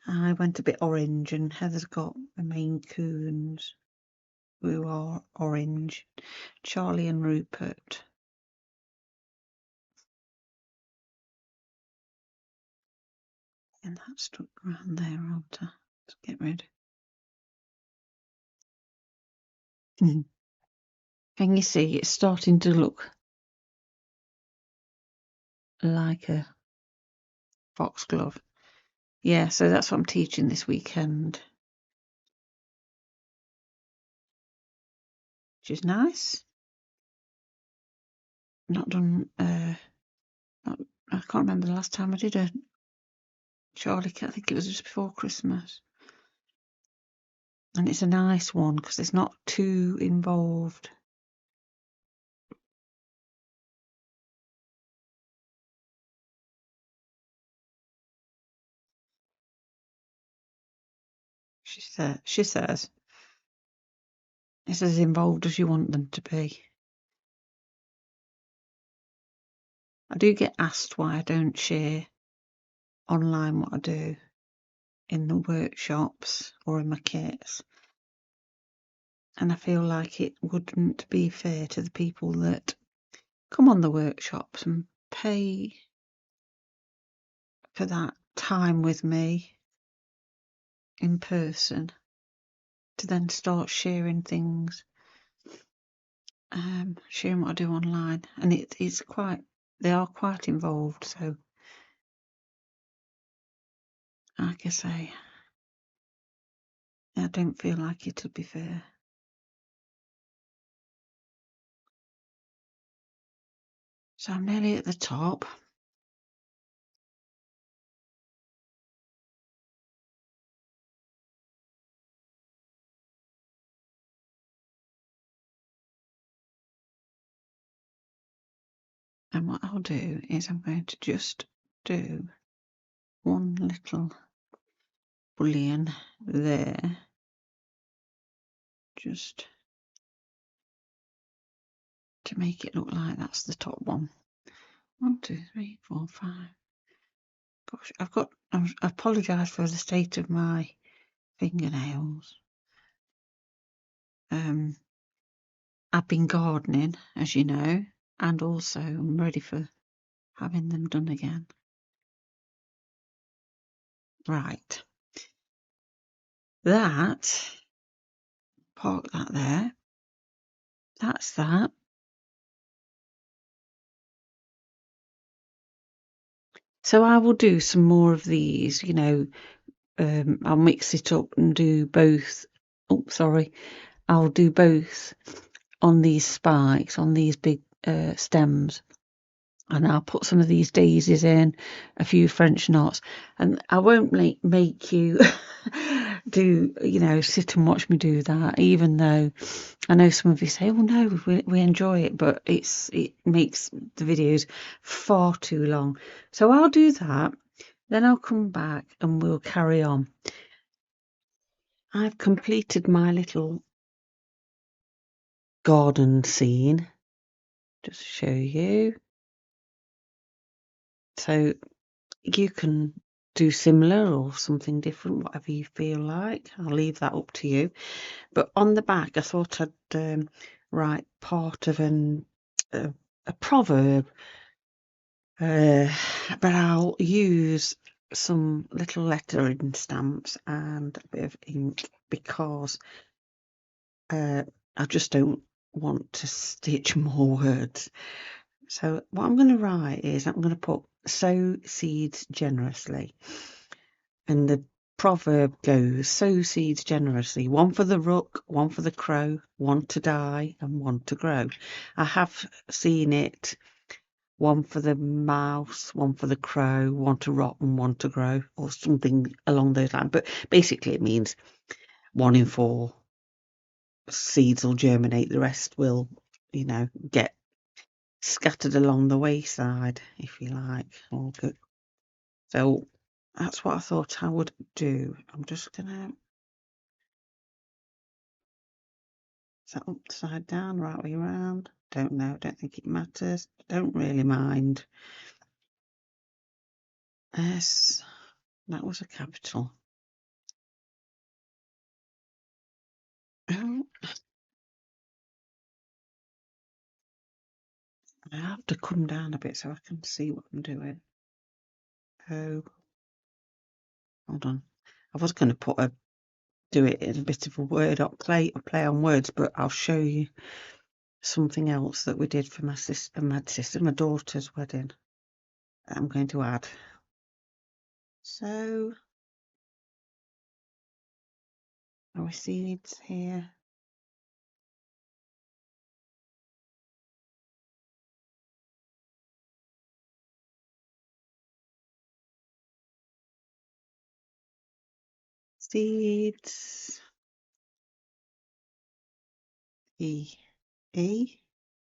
I went a bit orange, and Heather's got a Maine Coons who are orange, Charlie and Rupert. And that's stuck around there, ought to get rid. Can you see it's starting to look like a foxglove? Yeah, so that's what I'm teaching this weekend, which is nice. Not done. I can't remember the last time I did a Charlie cat. I think it was just before Christmas, and it's a nice one because it's not too involved. She says it's as involved as you want them to be. I do get asked why I don't share online what I do in the workshops or in my kits, and I feel like it wouldn't be fair to the people that come on the workshops and pay for that time with me in person to then start sharing things, sharing what I do online, and they are quite involved. So like I say, I don't feel like it'll be fair. So I'm nearly at the top. And what I'll do is I'm going to just do one little bullion there, just to make it look like that's the top one. 1, 2, 3, 4, 5. Gosh, I apologise for the state of my fingernails. I've been gardening, as you know, and also I'm ready for having them done again. Right. That, park that there. That's that. So I will do some more of these, you know, I'll mix it up and do both. Oh, sorry. I'll do both on these spikes, on these big stems. And I'll put some of these daisies in, a few French knots, and I won't make you do, you know, sit and watch me do that, even though I know some of you say, oh no, we enjoy it, but it makes the videos far too long. So I'll do that, then I'll come back and we'll carry on. I've completed my little garden scene, just to show you. So you can do similar or something different, whatever you feel like. I'll leave that up to you. But on the back, I thought I'd write part of a proverb, but I'll use some little lettering stamps and a bit of ink because I just don't want to stitch more words. So what I'm going to write is I'm going to put sow seeds generously. And the proverb goes, sow seeds generously, one for the rook, one for the crow, one to die and one to grow. I have seen it, one for the mouse, one for the crow, one to rot and one to grow, or something along those lines. But basically it means 1 in 4 seeds will germinate, the rest will, you know, get scattered along the wayside, if you like. All good. So that's what I thought I would do. I'm just gonna, is that upside down, right way around? Don't know, don't think it matters. Don't really mind. Yes, that was a capital. Oh, I have to come down a bit so I can see what I'm doing. Oh, hold on. I was going to do it in a bit of a play on words, but I'll show you something else that we did for my daughter's wedding. I'm going to add. So, our seeds here. Seeds. E.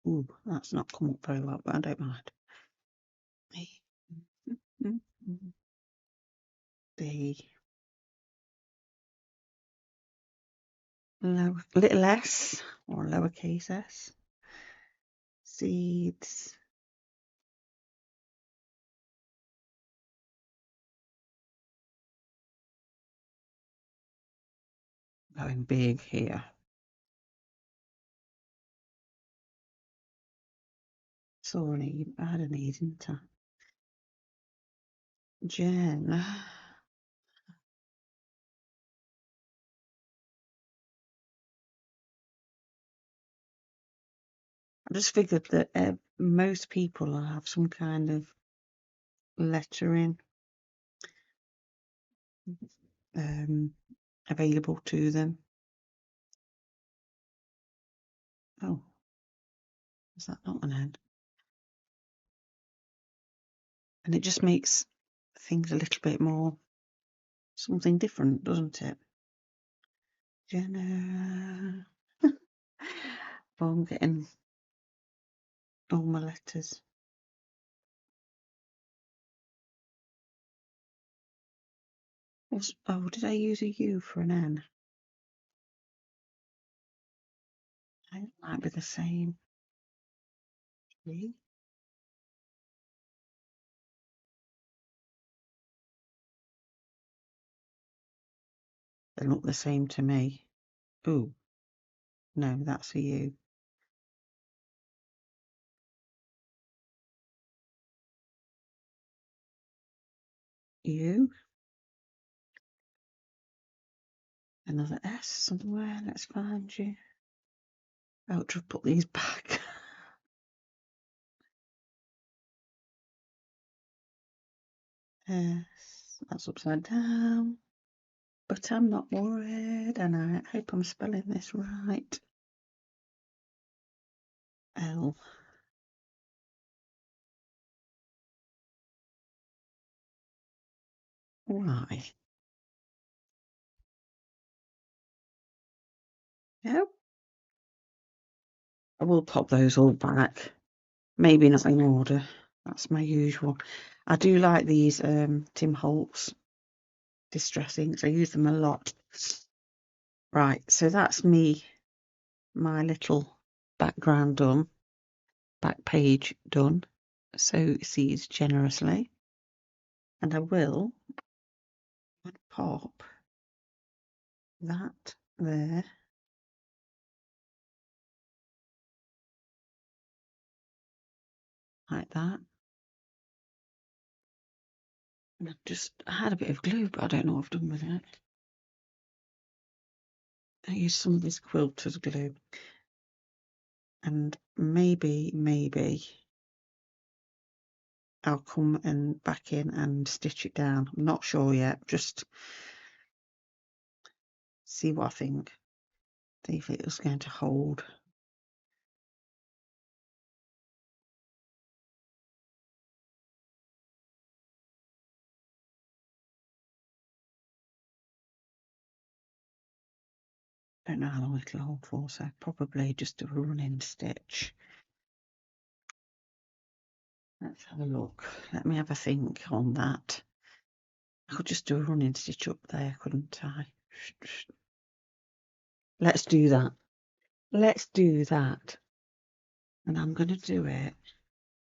Ooh, that's not come up very well, but I don't mind. E. B. Little s or lowercase s. Seeds. Going big here. Saw an E. I had an E, didn't I? Jen. I just figured that most people have some kind of lettering. available to them. Oh, is that not an N? And it just makes things a little bit more something different, doesn't it? Jenna. Oh, I'm getting all my letters. Oh, did I use a U for an N? It might be the same. They look the same to me. Oh, no, that's a U. U. Another S somewhere. Let's find you. Oh, to put these back. S. That's upside down. But I'm not worried, and I hope I'm spelling this right. L. Y. Yep. I will pop those all back. Maybe not in order. That's my usual. I do like these Tim Holtz distress inks. I use them a lot. Right, so that's me, my little background done, back page done. Sow seeds generously. And I will pop that there. Like that. And I had a bit of glue, but I don't know what I've done with it. I used some of this quilter's glue. And maybe I'll come and back in and stitch it down. I'm not sure yet. Just see what I think. See if it was going to hold. Don't know how long it'll hold for, so probably just do a running stitch. Let's have a look. Let me have a think on that. I could just do a running stitch up there, couldn't I? Let's do that. Let's do that. And I'm going to do it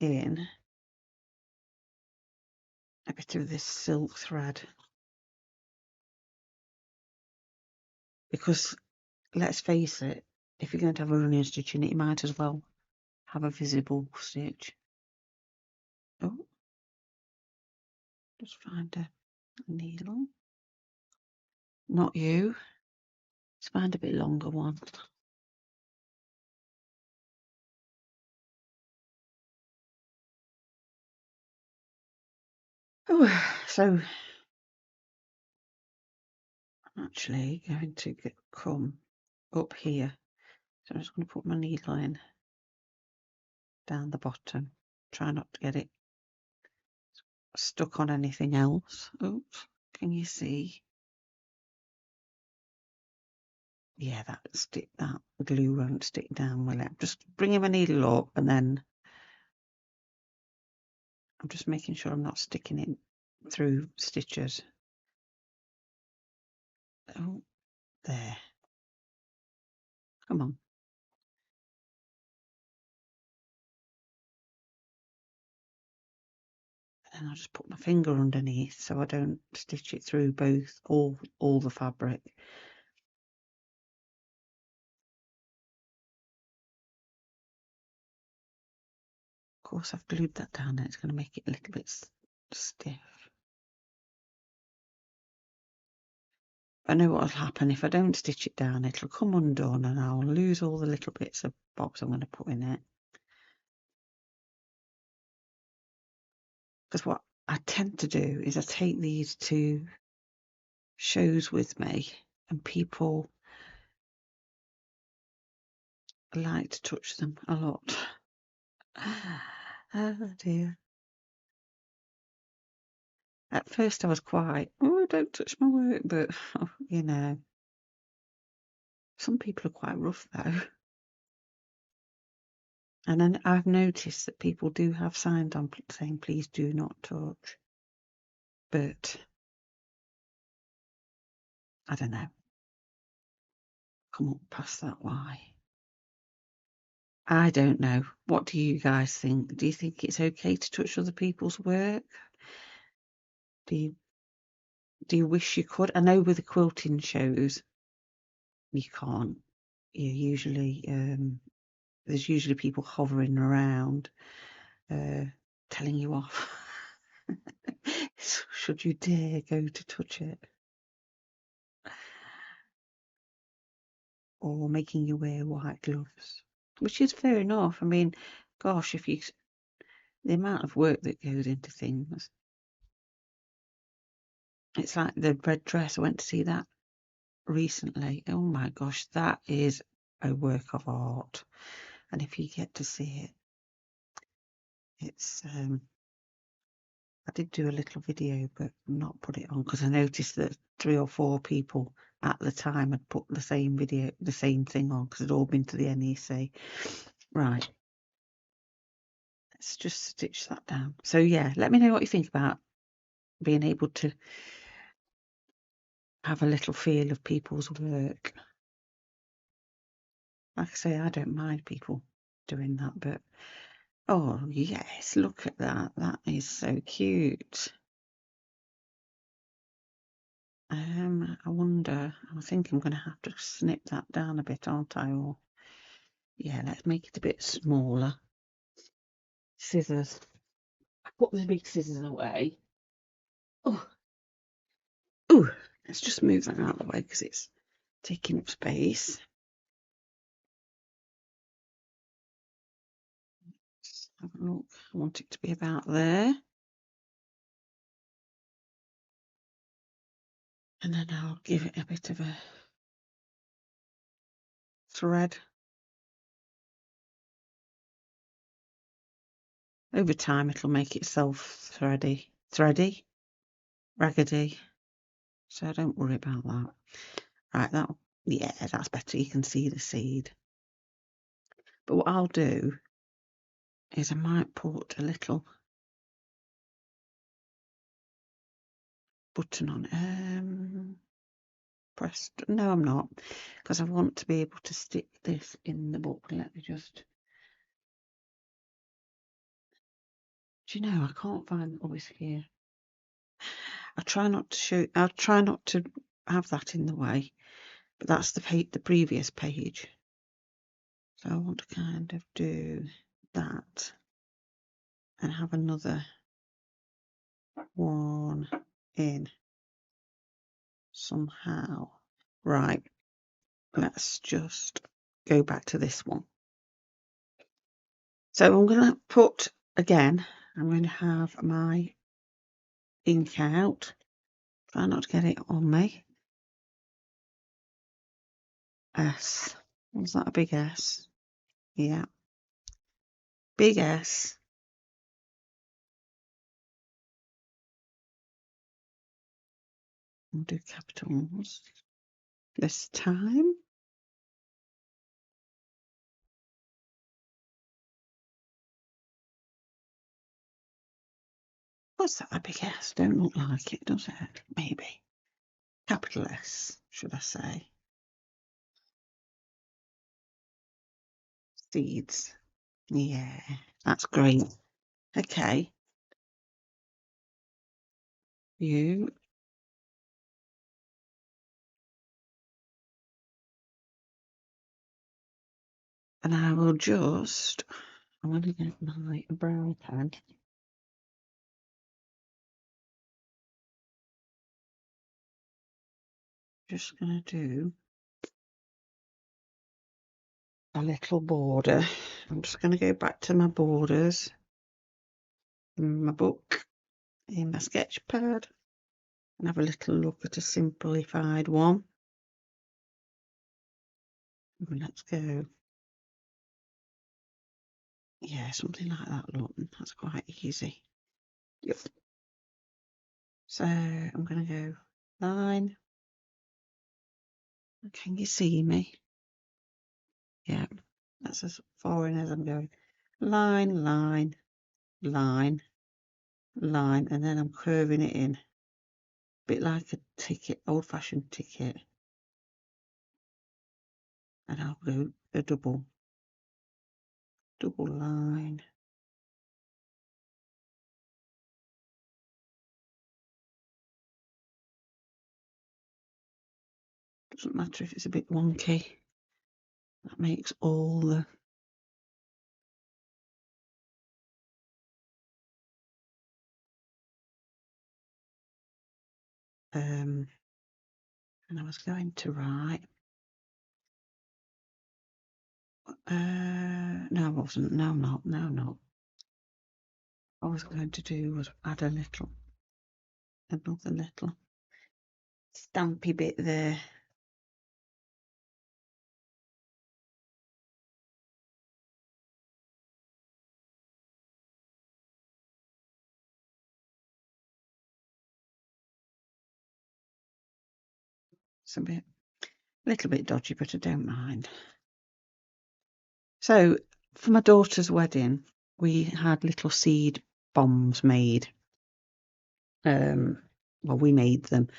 in a bit of this silk thread. Because let's face it, if you're going to have a running stitch in it, you might as well have a visible stitch. Oh, just find a needle. Not you. Let's find a bit longer one. Oh, so I'm actually going to come up here. So I'm just going to put my needle in down the bottom. Try not to get it stuck on anything else. Oops, can you see? Yeah, that glue won't stick down, will it? I'm just bringing my needle up and then I'm just making sure I'm not sticking it through stitches. Oh, there. Come on. And I'll just put my finger underneath so I don't stitch it through all the fabric. Of course, I've glued that down and it's going to make it a little bit stiff. I know what will happen if I don't stitch it down, it'll come undone and I'll lose all the little bits of bobs I'm going to put in it. Because what I tend to do is I take these to shows with me, and people like to touch them a lot. Oh dear. At first I was quite, oh, don't touch my work, but you know, some people are quite rough though. And then I've noticed that people do have signs on saying, please do not touch. But I don't know. Come up past that why. I don't know. What do you guys think? Do you think it's okay to touch other people's work? Do you wish you could? I know with the quilting shows you can't. You usually there's usually people hovering around, telling you off. Should you dare go to touch it, or making you wear white gloves, which is fair enough. I mean, gosh, if you the amount of work that goes into things. It's like the red dress. I went to see that recently. Oh my gosh, that is a work of art. And if you get to see it, it's I did do a little video, but not put it on because I noticed that 3 or 4 people at the time had put the same video, the same thing on because it'd all been to the NEC. Right. Let's just stitch that down. So yeah, let me know what you think about being able to have a little feel of people's work. Like I say, I don't mind people doing that, but oh yes, look at that. That is so cute. I wonder, I think I'm going to have to snip that down a bit, aren't I? Or yeah, let's make it a bit smaller. Scissors. I put the big scissors away. Oh, oh, let's just move that out of the way because it's taking up space. Let's have a look. I want it to be about there. And then I'll give it a bit of a thread. Over time, it'll make itself thready, raggedy. So don't worry about that. Right, yeah, that's better. You can see the seed. But what I'll do is I might put a little button on it. Pressed. No, I'm not, because I want to be able to stick this in the book. Let me just. Do you know, I can't find. Oh, it's here. I try not to show. I'll try not to have that in the way, but that's the page, the previous page. So I want to kind of do that and have another one in somehow. Right, let's just go back to this one. So I'm going to put, again, I'm going to have my ink out. Try not to get it on me. S. Was that a big S? Yeah. Big S. We'll do capitals this time. What's that, a big S? Don't look like it, does it? Maybe. Capital S, should I say. Seeds. Yeah, that's great. Okay. You. And I will just, I'm going to get my brown pen. Just going to do a little border. I'm just going to go back to my borders in my book, in my sketch pad. and have a little look at a simplified one. Let's go. Yeah, something like that, look. That's quite easy. Yep. So I'm going to go line. Can you see me? Yeah, that's as far in as I'm going. Line, line, line, line, and then I'm curving it in. A bit like a ticket, old-fashioned ticket. And I'll go a double line. Doesn't matter if it's a bit wonky. That makes all the and I was going to write no I wasn't, no not. What I was going to do was add another little stampy bit there. It's a little bit dodgy, but I don't mind. So for my daughter's wedding, we had little seed bombs made. Well, we made them,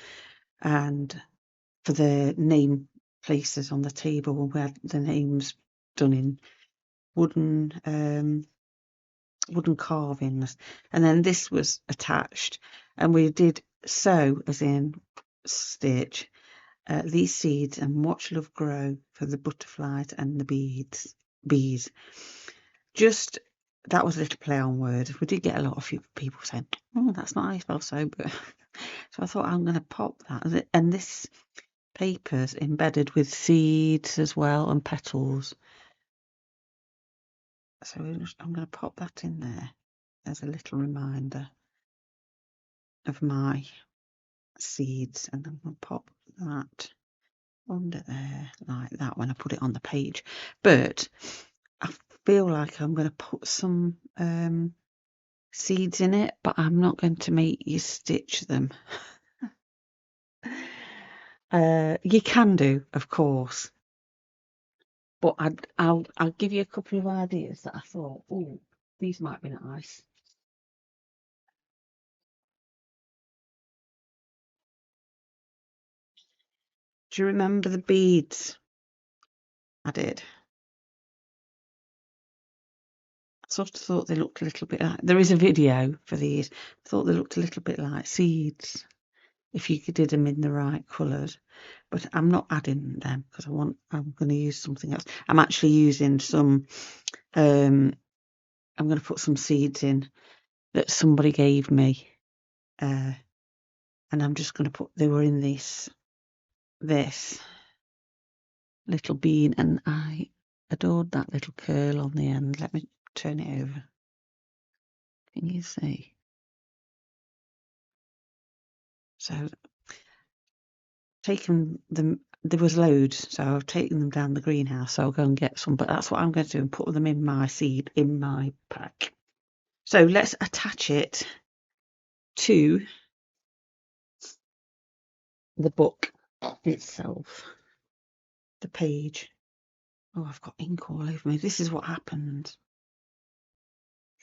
and for the name places on the table, we had the names done in wooden carvings, and then this was attached, and we did sew, as in stitch, these seeds and watch love grow for the butterflies and the bees. Just that was a little play on words. We did get a lot of people saying, "Oh, that's not how you spell so," but so I thought I'm going to pop that. And this paper's embedded with seeds as well and petals. So I'm going to pop that in there as a little reminder of my seeds, and I'm going to pop that under there like that when I put it on the page. But I feel like I'm going to put some seeds in it, but I'm not going to make you stitch them. You can do, of course, but I'll give you a couple of ideas that I thought, oh, these might be nice. Do you remember the beads I did? I sort of thought they looked a little bit like, there is a video for these. I thought they looked a little bit like seeds if you did them in the right colours, but I'm not adding them because I'm going to use something else. I'm actually using some I'm going to put some seeds in that somebody gave me, and I'm just going to put, they were in this little bean, and I adored that little curl on the end. Let me turn it over. Can you see? So taken them, there was loads, so I've taken them down the greenhouse, so I'll go and get some, but that's what I'm going to do and put them in my seed in my pack. So let's attach it to the book itself, the page. Oh, I've got ink all over me. This is what happened.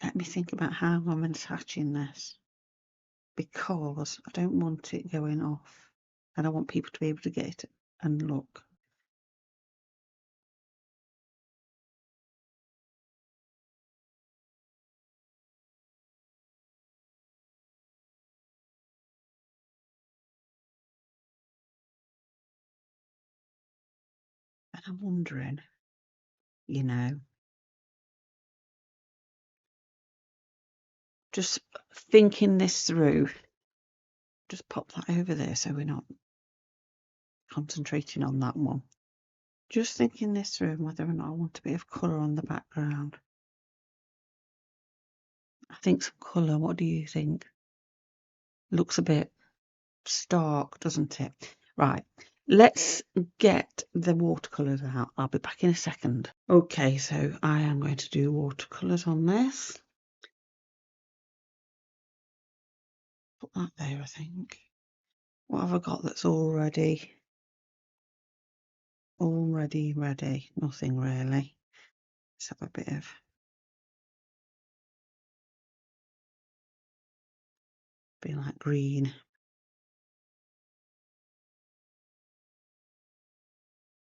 Let me think about how I'm attaching this, because I don't want it going off and I want people to be able to get it and look. And I'm wondering, just thinking this through, just pop that over there so we're not concentrating on that one. Just thinking this through, whether or not I want a bit of colour on the background. I think some colour. What do you think? Looks a bit stark, doesn't it? Right, let's get the watercolours out. I'll be back in a second. Okay, so I am going to do watercolours on this. Put that there, I think. What have I got that's already ready? Nothing really. Let's have a bit of like green.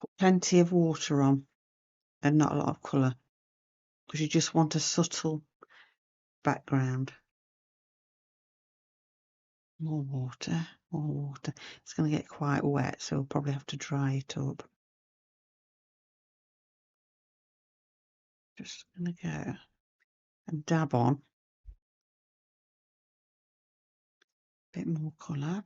Put plenty of water on and not a lot of colour, because you just want a subtle background. More water, more water. It's going to get quite wet, so we'll probably have to dry it up. Just going to go and dab on a bit more colour.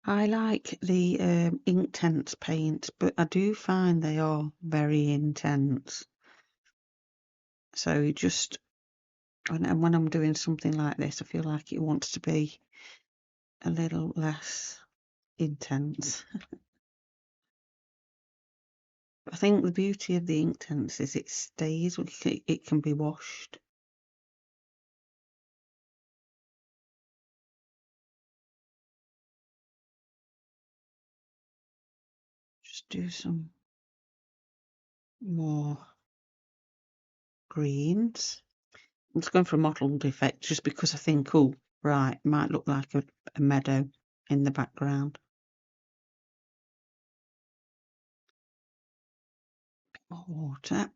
I like the Inktense paints, but I do find they are very intense. So just, and when I'm doing something like this, I feel like it wants to be a little less intense. I think the beauty of the Inktense is it stays, it can be washed. Just do some more greens. I'm just going for a mottled effect just because I think, oh, right, might look like a meadow in the background. Bit more water.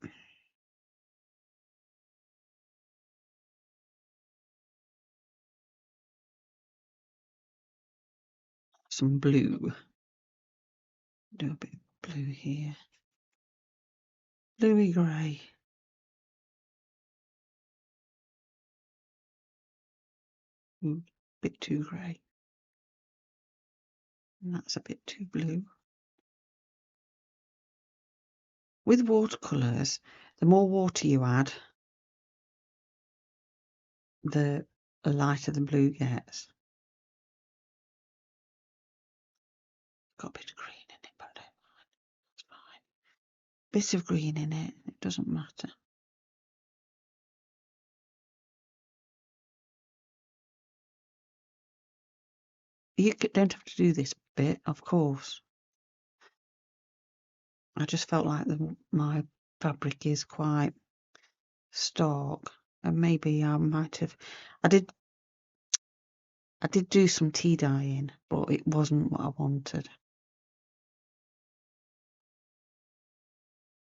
Some blue. Do a bit of blue here. Bluey grey. Bit too grey. And that's a bit too blue. With watercolours, the more water you add, the lighter the blue gets. Got a bit of green in it, but I don't mind. It's fine. Bit of green in it, it doesn't matter. You don't have to do this bit, of course. I just felt like my fabric is quite stark, and maybe I might have. I did do some tea dyeing, but it wasn't what I wanted.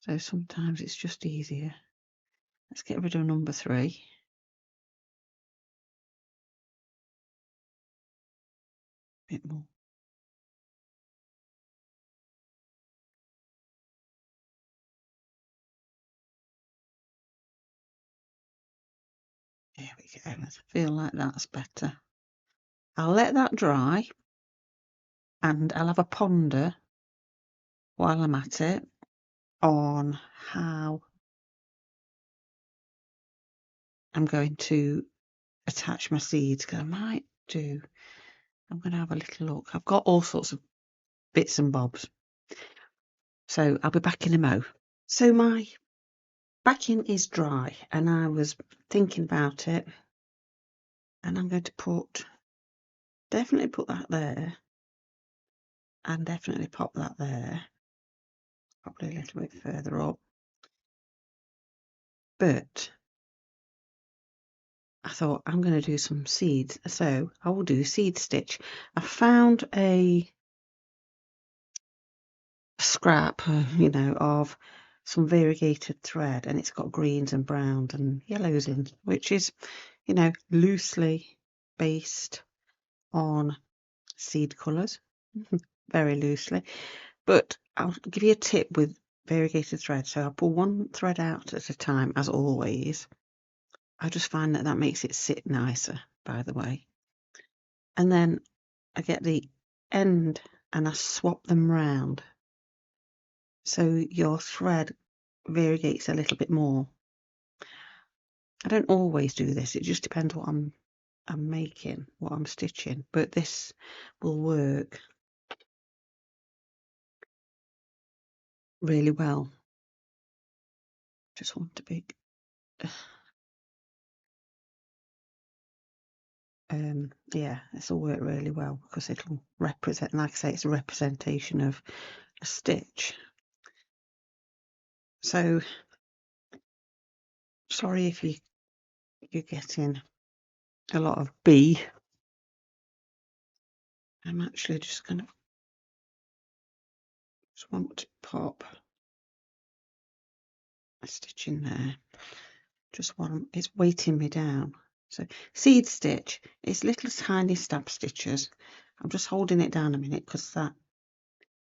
So sometimes it's just easier. Let's get rid of number 3. Bit more. There we go. I feel like that's better. I'll let that dry, and I'll have a ponder while I'm at it on how I'm going to attach my seeds, because I might do. I'm going to have a little look. I've got all sorts of bits and bobs. So I'll be back in a mo. So my backing is dry, and I was thinking about it, and I'm going to definitely put that there, and definitely pop that there, probably a little bit further up. But I thought I'm going to do some seeds, so I will do seed stitch. I found a scrap, of some variegated thread, and it's got greens and browns and yellows in, which is, loosely based on seed colours, very loosely. But I'll give you a tip with variegated thread. So I'll pull one thread out at a time, as always. I just find that makes it sit nicer, by the way. And then I get the end and I swap them round. so your thread variegates a little bit more. I don't always do this, it just depends what I'm making, what I'm stitching, but this will work really well. Just want to be yeah, this will work really well because it'll represent, like I say, it's a representation of a stitch. So sorry if you're getting a lot of B. I'm actually just going to just want to pop a stitch in there just while it's weighting me down. So seed stitch, it's little tiny stab stitches. I'm just holding it down a minute because that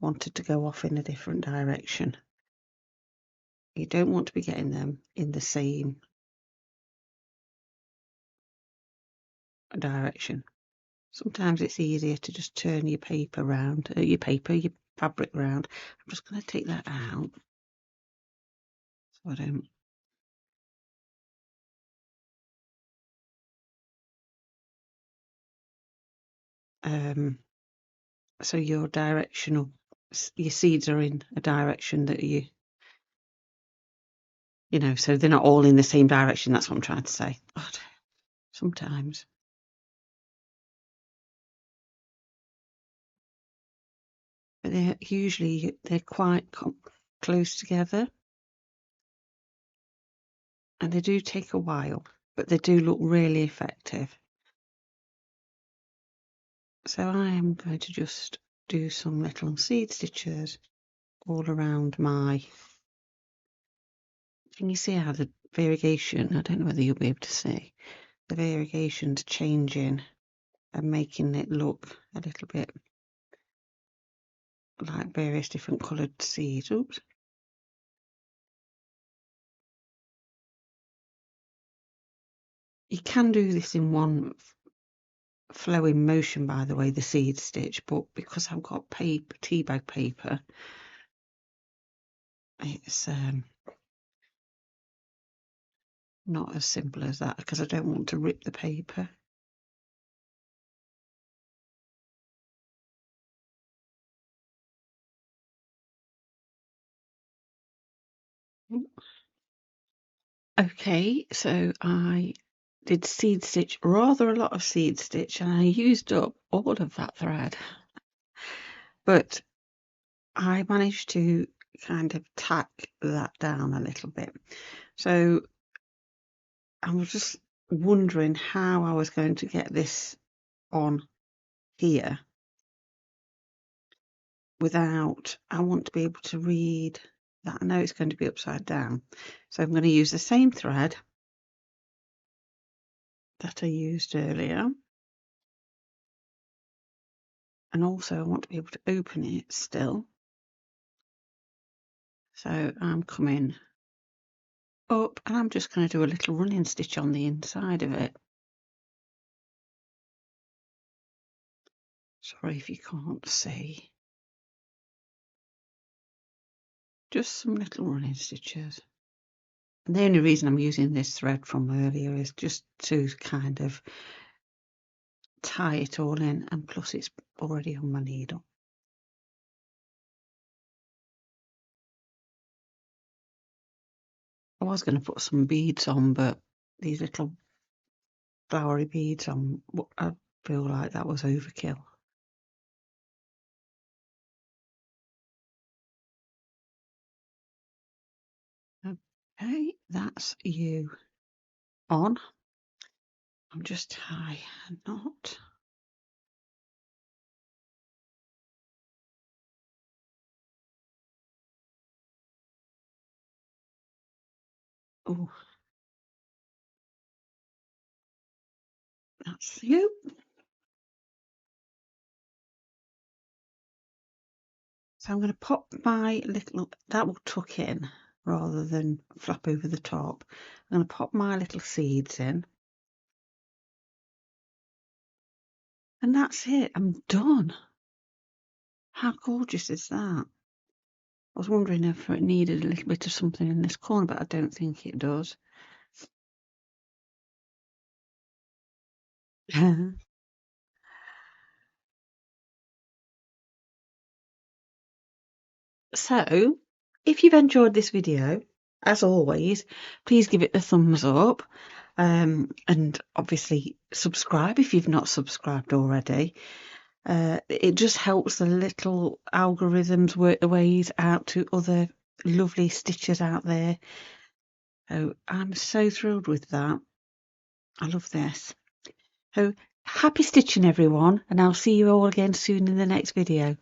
wanted to go off in a different direction. You don't want to be getting them in the same direction. Sometimes it's easier to just turn your paper round, your fabric round. I'm just going to take that out so I don't. So your directional, your seeds are in a direction that you know, so they're not all in the same direction. That's what I'm trying to say. God, sometimes. But they're quite close together, and they do take a while, but they do look really effective. So I am going to just do some little seed stitches all around my. Can you see how the variegation? I don't know whether you'll be able to see the variegations changing and making it look a little bit like various different coloured seeds. Oops. You can do this in one flowing motion, by the way, the seed stitch, but because I've got paper, tea bag paper, it's not as simple as that because I don't want to rip the paper. Okay, so I did seed stitch, rather a lot of seed stitch, and I used up all of that thread, but I managed to kind of tack that down a little bit. So I was just wondering how I was going to get this on here without, I want to be able to read that. I know it's going to be upside down, so I'm going to use the same thread that I used earlier, and also I want to be able to open it still. So I'm coming up and I'm just going to do a little running stitch on the inside of it. Sorry if you can't see. Just some little running stitches. And the only reason I'm using this thread from earlier is just to kind of tie it all in, and plus it's already on my needle. I was going to put some beads on, but these little flowery beads on, I feel like that was overkill. Okay, that's you on. I'm just tie a knot. Oh, that's you. So I'm going to pop my little, that will tuck in rather than flap over the top. I'm going to pop my little seeds in. And that's it. I'm done. How gorgeous is that? I was wondering if it needed a little bit of something in this corner, but I don't think it does. So, if you've enjoyed this video, as always, please give it a thumbs up, and obviously subscribe if you've not subscribed already. It just helps the little algorithms work their ways out to other lovely stitchers out there. Oh, I'm so thrilled with that. I love this. So happy stitching, everyone, and I'll see you all again soon in the next video.